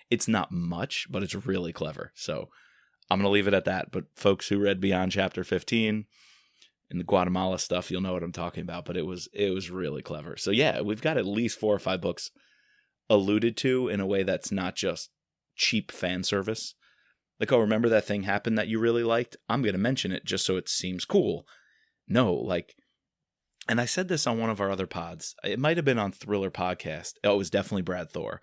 It's not much, but it's really clever. So I'm going to leave it at that. But folks who read beyond chapter 15 and the Guatemala stuff, you'll know what I'm talking about. But it was really clever. So yeah, we've got at least 4 or 5 books alluded to in a way that's not just cheap fan service. Remember that thing happened that you really liked? I'm going to mention it just so it seems cool. No, and I said this on one of our other pods. It might have been on Thriller Podcast. Oh, it was definitely Brad Thor.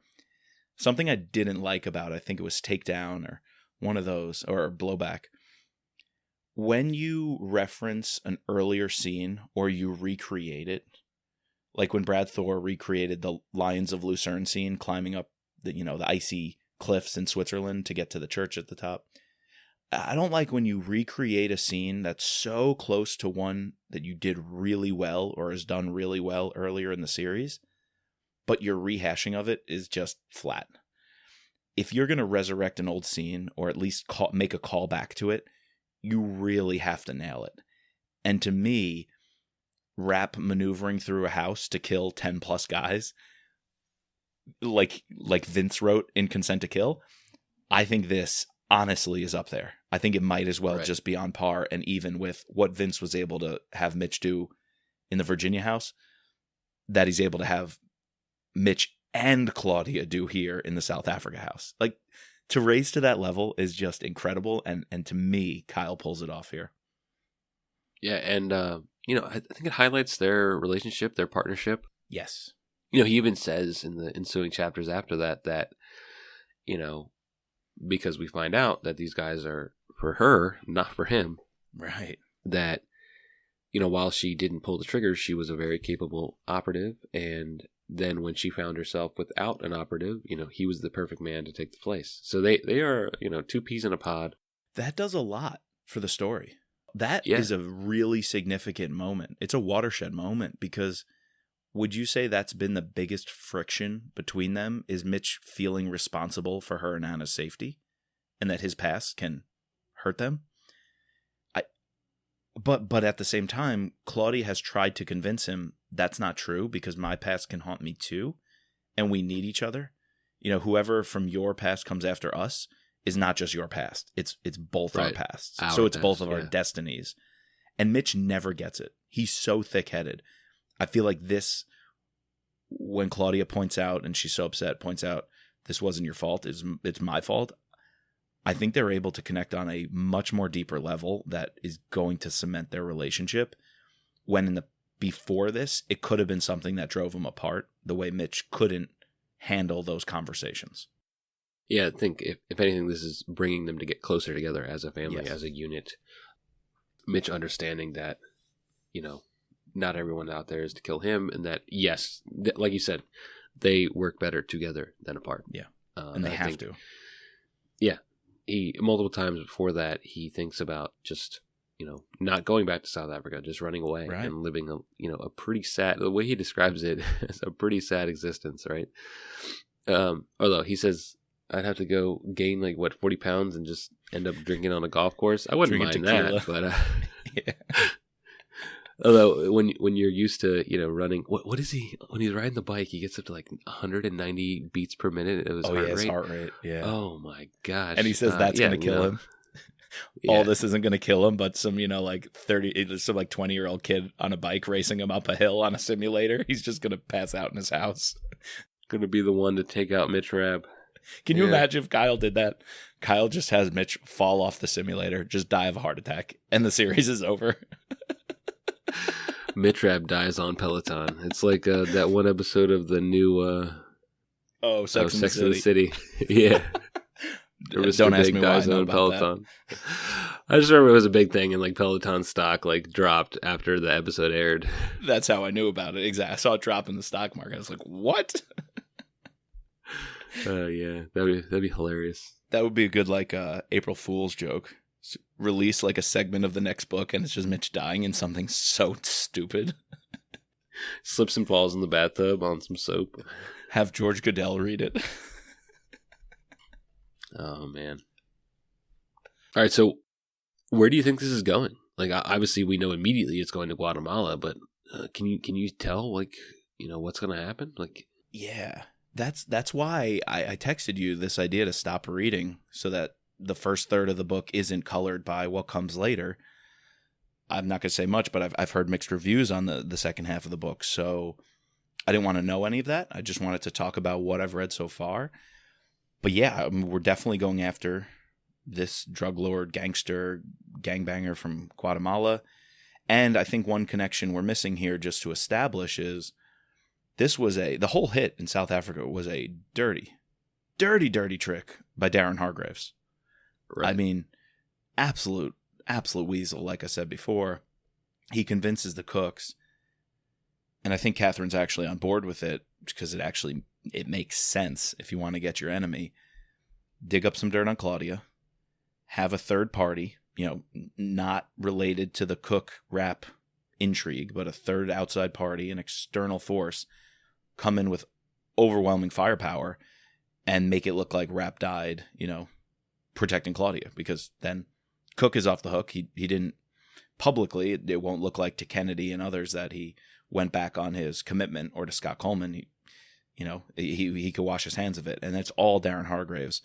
Something I didn't like about, I think it was Takedown or one of those, or Blowback. When you reference an earlier scene or you recreate it, like when Brad Thor recreated the Lions of Lucerne scene, climbing up the icy cliffs in Switzerland to get to the church at the top. I don't like when you recreate a scene that's so close to one that you did really well or is done really well earlier in the series, but your rehashing of it is just flat. If you're going to resurrect an old scene or at least make a callback to it, you really have to nail it. And to me, Rapp maneuvering through a house to kill 10 plus guys, like Vince wrote in Consent to Kill, I think this honestly is up there. I think it might as well just be on par, and even with what Vince was able to have Mitch do in the Virginia house, that he's able to have Mitch and Claudia do here in the South Africa house. To raise to that level is just incredible, and to me, Kyle pulls it off here. Yeah, and I think it highlights their relationship, their partnership. Yes. He even says in the ensuing chapters after that because we find out that these guys are for her, not for him. Right. That while she didn't pull the triggers, she was a very capable operative, and then when she found herself without an operative, he was the perfect man to take the place. So they are, two peas in a pod. That does a lot for the story. That Yeah. is a really significant moment. It's a watershed moment because would you say that's been the biggest friction between them? Is Mitch feeling responsible for her and Anna's safety and that his past can hurt them? But at the same time, Claudia has tried to convince him that's not true because my past can haunt me too, and we need each other. Whoever from your past comes after us is not just your past. It's both our pasts. So it's both of our destinies. And Mitch never gets it. He's so thick-headed. I feel like this, when Claudia points out, and she's so upset, points out, this wasn't your fault, it's my fault. I think they're able to connect on a much more deeper level that is going to cement their relationship. When before this, it could have been something that drove them apart, the way Mitch couldn't handle those conversations. Yeah, I think if anything, this is bringing them to get closer together as a family, as a unit. Mitch understanding that, not everyone out there is to kill him, and that, yes, like you said, they work better together than apart. Yeah, and they have to. Yeah. He multiple times before that he thinks about just not going back to South Africa, just running away and living a pretty sad, the way he describes it, as a pretty sad existence, right? Although he says I'd have to go gain 40 pounds and just end up drinking on a golf course. I wouldn't mind that, but yeah. Although when you're used to running, what is he when he's riding the bike? He gets up to 190 beats per minute. It was heart rate. Yeah. Oh my gosh! And he says that's going to kill him. All this isn't going to kill him, but some 20-year-old kid on a bike racing him up a hill on a simulator. He's just going to pass out in his house. Going to be the one to take out Mitch Rapp. Can you imagine if Kyle did that? Kyle just has Mitch fall off the simulator, just die of a heart attack, and the series is over. Mitch Rapp dies on Peloton. It's like that one episode of the new Sex and the City. Yeah. Don't ask me why I know about Peloton. That. I just remember it was a big thing, and Peloton stock dropped after the episode aired. That's how I knew about it. Exactly. I saw it drop in the stock market. I was like, what? Yeah, that'd be hilarious. That would be a good April Fool's joke. Release a segment of the next book, and it's just Mitch dying in something so stupid. Slips and falls in the bathtub on some soap. Have George Goodell read it. Oh man! All right, so where do you think this is going? Obviously, we know immediately it's going to Guatemala, but can you tell what's going to happen? Yeah. That's why I texted you this idea to stop reading so that the first third of the book isn't colored by what comes later. I'm not going to say much, but I've heard mixed reviews on the second half of the book, so I didn't want to know any of that. I just wanted to talk about what I've read so far. But yeah, we're definitely going after this drug lord, gangster, gangbanger from Guatemala. And I think one connection we're missing here just to establish is this was the whole hit in South Africa was a dirty trick by Darren Hargraves. Right. I mean, absolute weasel, like I said before. He convinces the cooks, and I think Catherine's actually on board with it because it makes sense if you want to get your enemy. Dig up some dirt on Claudia, have a third party, not related to the cook Rapp intrigue, but a third outside party, an external force, come in with overwhelming firepower and make it look like Rapp died, protecting Claudia, because then Cook is off the hook. He didn't publicly, it won't look like to Kennedy and others that he went back on his commitment, or to Scott Coleman. He could wash his hands of it. And that's all Darren Hargraves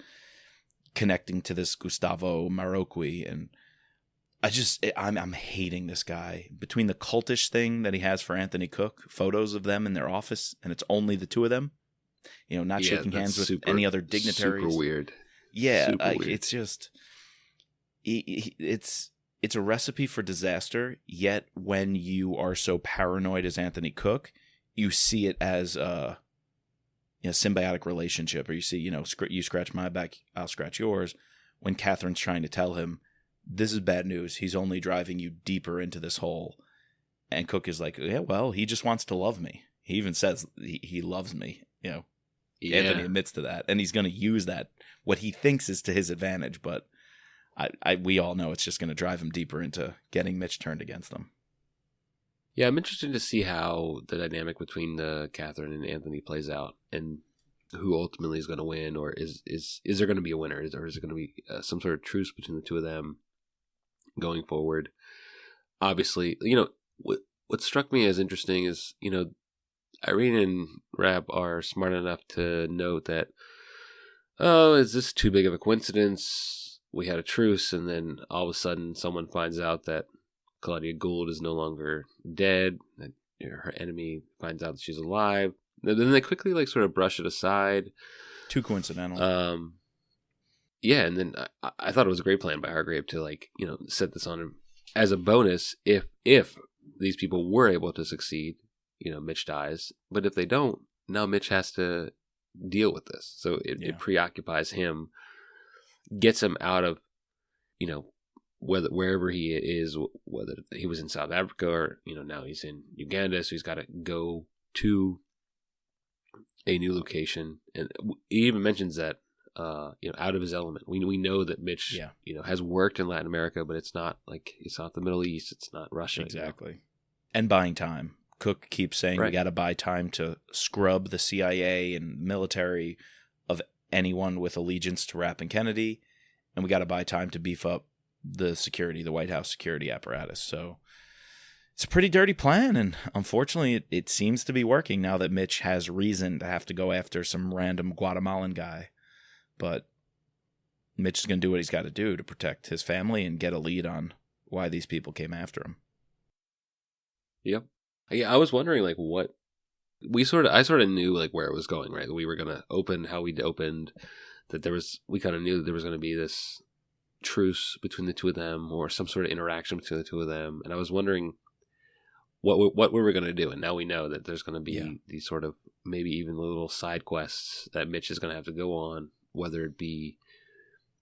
connecting to this Gustavo Marocchi. And I'm hating this guy. Between the cultish thing that he has for Anthony Cook, photos of them in their office, and it's only the two of them, not shaking hands with any other dignitaries. Super weird. Yeah, Super weird. it's just, it's it's a recipe for disaster, yet when you are so paranoid as Anthony Cook, you see it as a symbiotic relationship, or you see, you scratch my back, I'll scratch yours. When Catherine's trying to tell him, this is bad news, he's only driving you deeper into this hole. And Cook is like, yeah, well, he just wants to love me. He even says he loves me, Yeah. Anthony admits to that, and he's going to use that, what he thinks is to his advantage, but we all know it's just going to drive him deeper into getting Mitch turned against him. Yeah, I'm interested to see how the dynamic between Catherine and Anthony plays out, and who ultimately is going to win, or is there going to be a winner, or is it going to be some sort of truce between the two of them going forward? Obviously, what struck me as interesting is, Irene and Rapp are smart enough to note that, oh, is this too big of a coincidence? We had a truce, and then all of a sudden someone finds out that Claudia Gould is no longer dead, that her enemy finds out that she's alive. Then they quickly sort of brush it aside. Too coincidental. Yeah, and then I thought it was a great plan by Hargrave to set this on as a bonus if these people were able to succeed. Mitch dies, but if they don't, now Mitch has to deal with this. So it preoccupies him, gets him out of, wherever he is, whether he was in South Africa or, now he's in Uganda. So he's got to go to a new location. And he even mentions that, out of his element. We know that Mitch, has worked in Latin America, but it's not the Middle East. It's not Russia. Exactly. And buying time. Cook keeps saying we got to buy time to scrub the CIA and military of anyone with allegiance to Rapp and Kennedy, and we got to buy time to beef up the security, the White House security apparatus. So it's a pretty dirty plan, and unfortunately it seems to be working now that Mitch has reason to have to go after some random Guatemalan guy. But Mitch is going to do what he's got to do to protect his family and get a lead on why these people came after him. Yep. Yeah, I was wondering what I sort of knew where it was going, right? That we were going to open how we'd opened, that we kind of knew that there was going to be this truce between the two of them, or some sort of interaction between the two of them. And I was wondering what we were going to do. And now we know that there's going to be these sort of maybe even little side quests that Mitch is going to have to go on, whether it be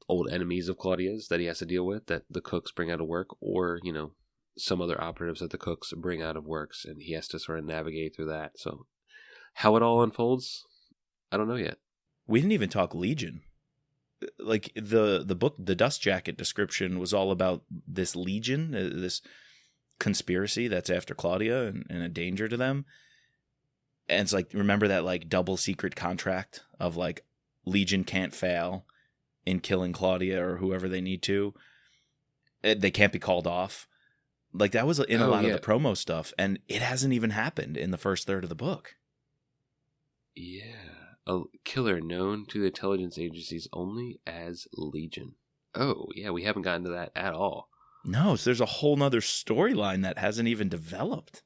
old enemies of Claudia's that he has to deal with, that the Cooks bring out of work, or, some other operatives that the Cooks bring out of works, and he has to sort of navigate through that. So how it all unfolds, I don't know yet. We didn't even talk Legion. The book, the Dust Jacket description was all about this Legion, this conspiracy that's after Claudia and a danger to them. And it's remember that double secret contract of Legion can't fail in killing Claudia or whoever they need to. They can't be called off. That was in a lot of the promo stuff, and it hasn't even happened in the first third of the book. Yeah. A killer known to the intelligence agencies only as Legion. Oh, yeah, we haven't gotten to that at all. No, so there's a whole nother storyline that hasn't even developed.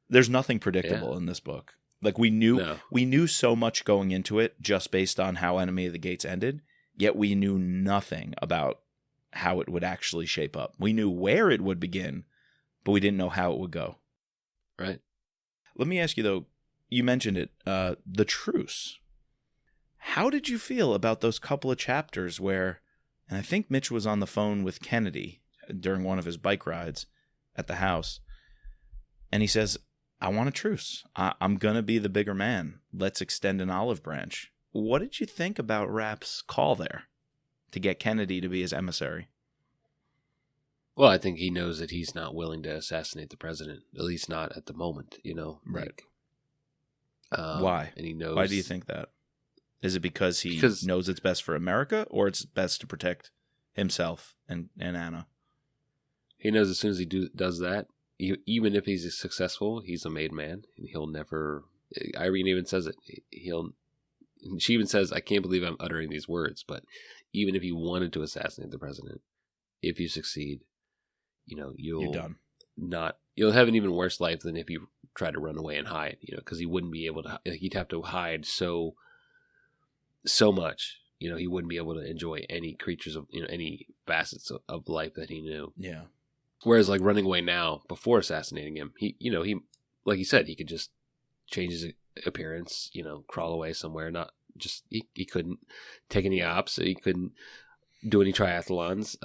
There's nothing predictable in this book. We knew so much going into it just based on how Enemy of the Gates ended, yet we knew nothing about how it would actually shape up. We knew where it would begin, but we didn't know how it would go. Right. Let me ask you, though, you mentioned it, the truce. How did you feel about those couple of chapters where, and I think Mitch was on the phone with Kennedy during one of his bike rides at the house, and he says, I want a truce. I'm going to be the bigger man. Let's extend an olive branch. What did you think about Rapp's call there to get Kennedy to be his emissary? Well, I think he knows that he's not willing to assassinate the president, at least not at the moment, Right. Why? And he knows. Why do you think that? Is it because he knows it's best for America, or it's best to protect himself and Anna? He knows as soon as he does that, even if he's successful, he's a made man, and he'll never. Irene even says it. She even says, "I can't believe I'm uttering these words," but even if you wanted to assassinate the president, if you succeed, you're done. You'll have an even worse life than if you try to run away and hide. Because he wouldn't be able to. He'd have to hide so much he wouldn't be able to enjoy any creatures of, any facets of life that he knew. Yeah. Whereas like running away now before assassinating him, he like you said, he could just change his appearance, crawl away somewhere. Not just he couldn't take any ops. He couldn't do any triathlons.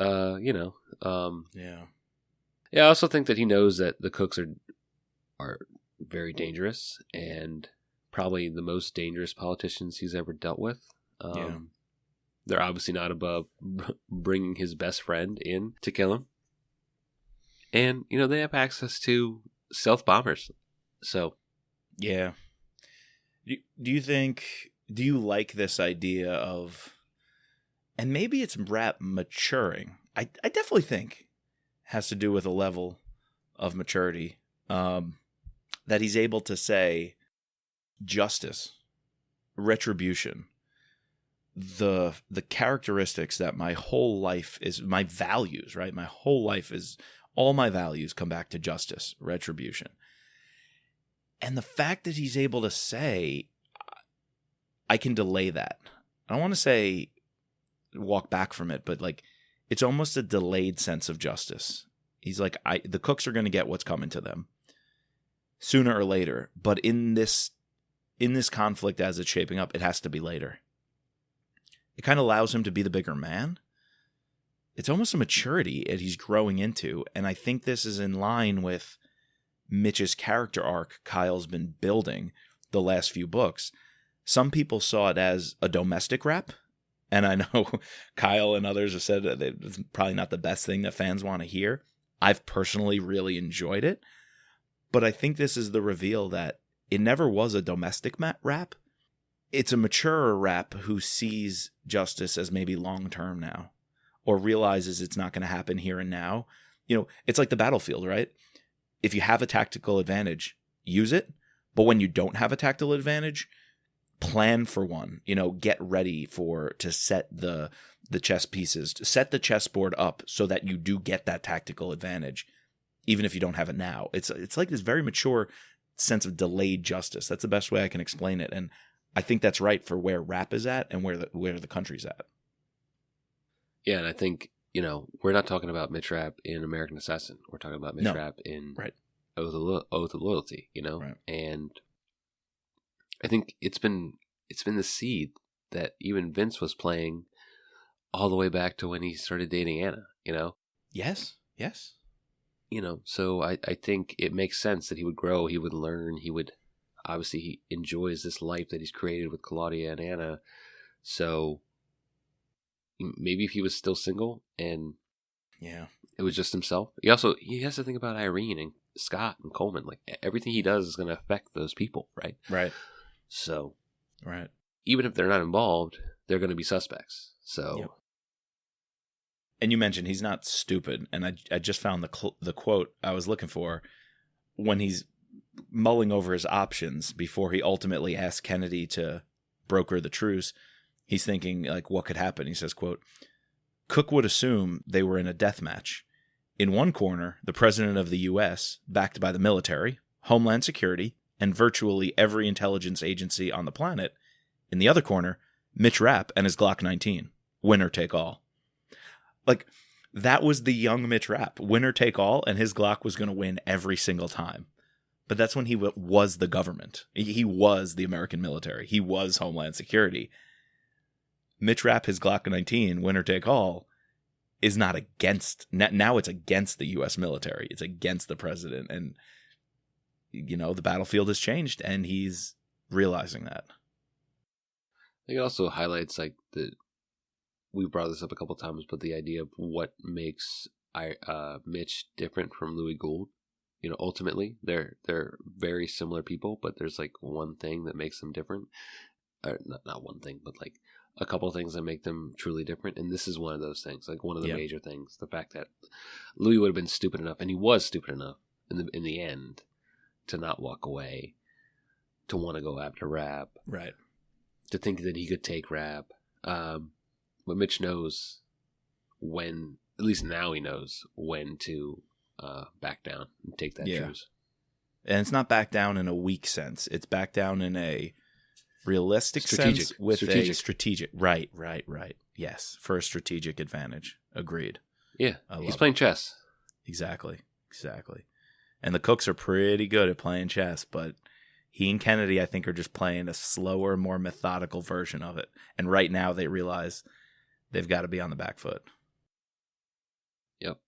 Yeah. Yeah. I also think that he knows that the Cooks are very dangerous and probably the most dangerous politicians he's ever dealt with. They're obviously not above bringing his best friend in to kill him. And, they have access to stealth bombers. So. Yeah. Do you like this idea of, and maybe it's Rapp maturing. I definitely think it has to do with a level of maturity, that he's able to say justice, retribution, the characteristics that my whole life is, my values, right? My whole life is, all my values come back to justice, retribution. And the fact that he's able to say, I can delay that. I don't want to say walk back from it, but like, it's almost a delayed sense of justice. He's like, the Cooks are going to get what's coming to them sooner or later. But in this conflict as it's shaping up, it has to be later. It kind of allows him to be the bigger man. It's almost a maturity that he's growing into. And I think this is in line with Mitch's character arc Kyle's been building the last few books. Some people saw it as a domestic Rapp. And I know Kyle and others have said that it's probably not the best thing that fans want to hear. I've personally really enjoyed it. But I think this is the reveal that it never was a domestic Rapp. It's a mature Rapp who sees justice as maybe long-term now, or realizes it's not going to happen here and now. It's like the battlefield, right? If you have a tactical advantage, use it. But when you don't have a tactical advantage, plan for one. Get ready to set the chess pieces, to set the chessboard up so that you do get that tactical advantage, even if you don't have it now. It's like this very mature sense of delayed justice. That's the best way I can explain it. And I think that's right for where Rapp is at and where the country's at. Yeah, and I think, we're not talking about Mitch Rapp in American Assassin. We're talking about Mitch Rapp in Oath of Loyalty, Right. And I think it's been the seed that even Vince was playing all the way back to when he started dating Anna, Yes. So I think it makes sense that he would grow, he would learn, obviously he enjoys this life that he's created with Claudia and Anna. So maybe if he was still single and it was just himself. He has to think about Irene and Scott and Coleman. Like everything he does is going to affect those people, right? Right. So, right. Even if they're not involved, they're going to be suspects. So, yep. And you mentioned he's not stupid, and I just found the quote I was looking for when he's mulling over his options before he ultimately asked Kennedy to broker the truce. He's thinking, like, what could happen? He says, quote, Cook would assume they were in a death match. In one corner, the president of the U.S., backed by the military, Homeland Security, and virtually every intelligence agency on the planet. In the other corner, Mitch Rapp and his Glock 19. Winner take all. Like, that was the young Mitch Rapp. Winner take all, and his Glock was going to win every single time. But that's when he was the government. He was the American military. He was Homeland Security. Mitch Rapp, his Glock 19, winner take all, is not against. Now it's against the U.S. military. It's against the president. And, the battlefield has changed, and he's realizing that. I think it also highlights, we brought this up a couple times, but the idea of what makes Mitch different from Louis Gould. Ultimately, they're very similar people, but there's one thing that makes them different. Or not one thing, but a couple of things that make them truly different. And this is one of those things, one of the major things. The fact that Louis would have been stupid enough, and he was stupid enough in the end, to not walk away, to want to go after Rapp. Right. To think that he could take Rapp. But Mitch knows when, at least now he knows when to back down and take that truce. And it's not back down in a weak sense. It's back down in a, realistic Strategic. sense with Strategic. a strategic. Right. Yes, for a strategic advantage. Agreed. Yeah, I love he's playing chess. Exactly. And the Cooks are pretty good at playing chess, but he and Kennedy, I think, are just playing a slower, more methodical version of it. And right now they realize they've got to be on the back foot. Yep.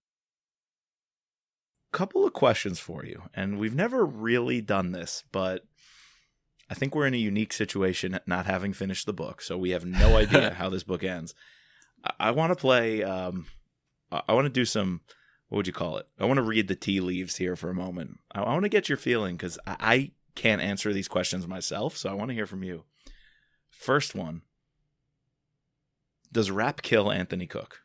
Couple of questions for you. And we've never really done this, but I think we're in a unique situation not having finished the book. So we have no idea how this book ends. I want to play... I want to do some... What would you call it? I want to read the tea leaves here for a moment. I want to get your feeling because I can't answer these questions myself, so I want to hear from you. First one. Does Rapp kill Anthony Cook?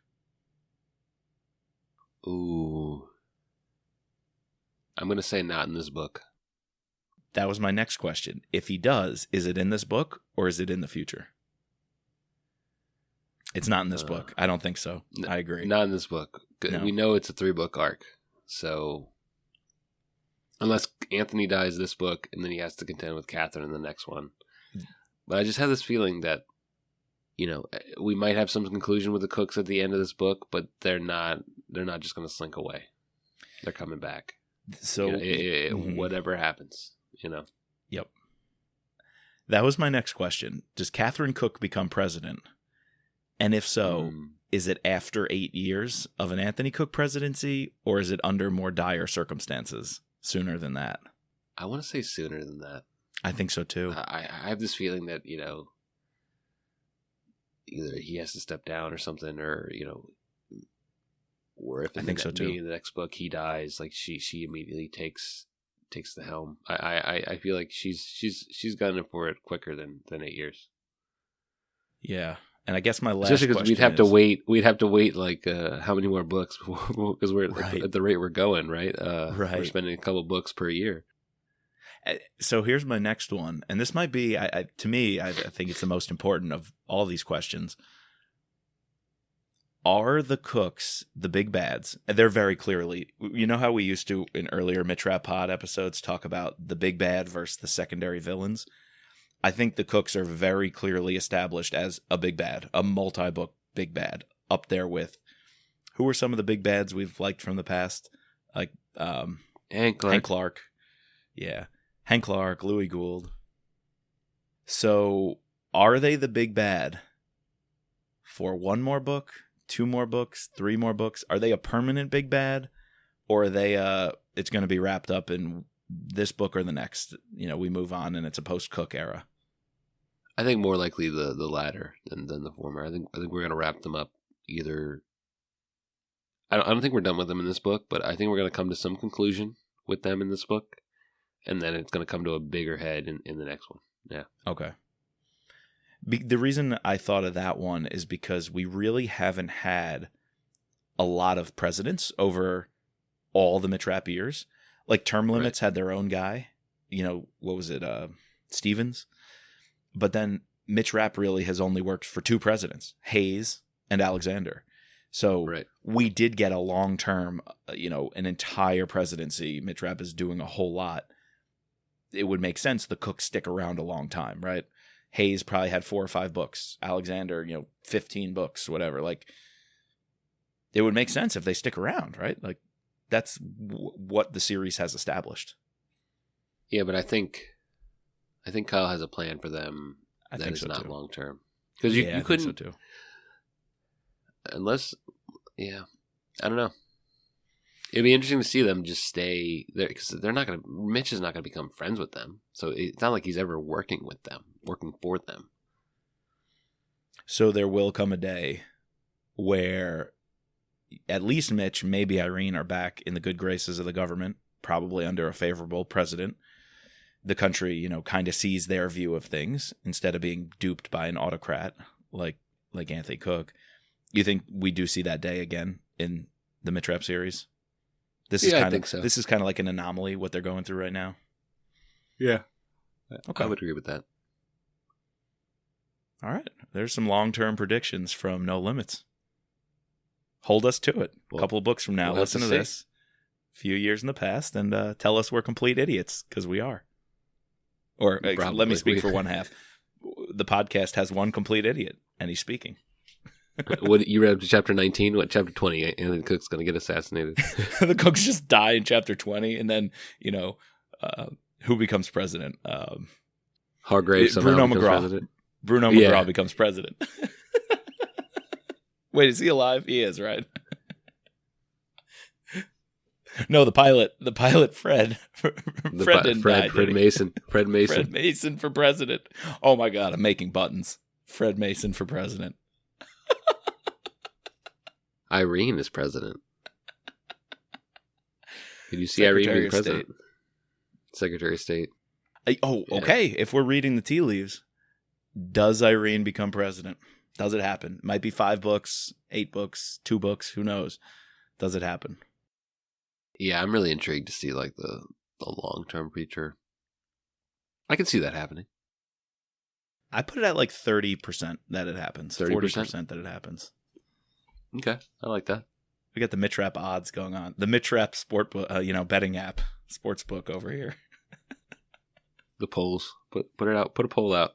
Ooh. I'm going to say not in this book. That was my next question. If he does, is it in this book or is it in the future? It's not in this book. I don't think so. I agree. Not in this book. No. We know it's a 3-book arc. So, unless Anthony dies this book and then he has to contend with Catherine in the next one. But I just have this feeling that, we might have some conclusion with the Cooks at the end of this book, but they're not just going to slink away. They're coming back. So, whatever happens, Yep. That was my next question. Does Catherine Cook become president? And if so, is it after 8 years of an Anthony Cook presidency, or is it under more dire circumstances sooner than that? I want to say sooner than that. I think so too. I have this feeling that, either he has to step down or something, or or if in the next book he dies, like she immediately takes the helm. I feel like she's gotten it for it quicker than 8 years. Yeah. And I guess my last question because we'd have to wait like how many more books because we're at the rate we're going, right? We're spending a couple books per year. So here's my next one, and this might be, to me, I think it's the most important of all these questions. Are the Cooks the big bads? They're very clearly, how we used to in earlier Mitch Rapp Pod episodes talk about the big bad versus the secondary villains. I think the Cooks are very clearly established as a big bad, a multi-book big bad, up there with who are some of the big bads we've liked from the past, like Hank Clark. Yeah, Hank Clark, Louis Gould. So, are they the big bad for 1 more book, 2 more books, 3 more books? Are they a permanent big bad, or are they it's going to be wrapped up in this book or the next? We move on and it's a post-Cook era. I think more likely the latter than the former. I think we're going to wrap them up either. I don't think we're done with them in this book, but I think we're going to come to some conclusion with them in this book, and then it's going to come to a bigger head in the next one. Yeah. Okay. The reason I thought of that one is because we really haven't had a lot of presidents over all the Mitch Rapp years. Like Term Limits had their own guy. What was it? Stevens. But then Mitch Rapp really has only worked for 2 presidents, Hayes and Alexander. So we did get a long-term, an entire presidency. Mitch Rapp is doing a whole lot. It would make sense the Cooks stick around a long time, right? Hayes probably had 4 or 5 books. Alexander, 15 books, whatever. Like, it would make sense if they stick around, right? Like, that's what the series has established. Yeah, but I think Kyle has a plan for them that is not long term. Because you couldn't. I think so too. Unless, I don't know. It'd be interesting to see them just stay there because Mitch is not going to become friends with them. So it's not like he's ever working for them. So there will come a day where at least Mitch, maybe Irene are back in the good graces of the government, probably under a favorable president. The country, kind of sees their view of things instead of being duped by an autocrat like Anthony Cook. You think we do see that day again in the Mitch Rapp series? I think so. This is kind of like an anomaly, what they're going through right now. Yeah. Okay. I would agree with that. All right. There's some long-term predictions from No Limits. Hold us to it. A couple of books from now, listen to this. A few years in the past, and tell us we're complete idiots, because we are. Or let me speak for one half. the podcast has one complete idiot, and he's speaking. What you read up to chapter 19? What, chapter 20? Anthony Cook's going to get assassinated. The Cooks just die in chapter 20, and then, who becomes president? Hargrave somehow Bruno becomes McGraw. president. Bruno McGraw becomes president. Wait, is he alive? He is, right? No, the pilot, Fred. Fred didn't die. Fred Mason. Fred Mason for president. Oh my God, I'm making buttons. Fred Mason for president. Irene is president. Did you see Secretary Irene being of president? State. Secretary of State. Okay. If we're reading the tea leaves, does Irene become president? Does it happen? Might be 5 books, 8 books, 2 books. Who knows? Does it happen? Yeah, I'm really intrigued to see like the long-term future. I can see that happening. I put it at like 30% that it happens. 30%? 40% that it happens. Okay, I like that. We got the Mitch Rapp odds going on. The Mitch Rapp sport, betting app, sports book over here. The polls. Put it out. Put a poll out.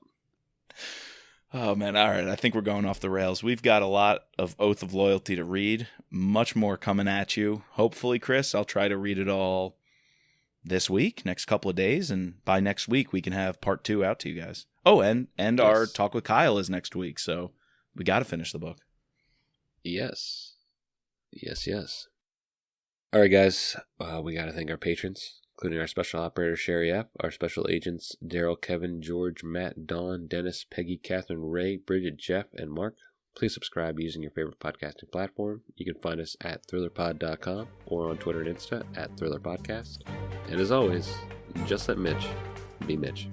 Oh, man. All right. I think we're going off the rails. We've got a lot of Oath of Loyalty to read. Much more coming at you. Hopefully, Chris, I'll try to read it all this week, next couple of days. And by next week, we can have part 2 out to you guys. Oh, and yes. Our talk with Kyle is next week. So we got to finish the book. Yes. All right, guys. We got to thank our patrons, including our special operator, Sherry App, our special agents, Daryl, Kevin, George, Matt, Dawn, Dennis, Peggy, Catherine, Ray, Bridget, Jeff, and Mark. Please subscribe using your favorite podcasting platform. You can find us at thrillerpod.com or on Twitter and Insta at thrillerpodcast. And as always, just let Mitch be Mitch.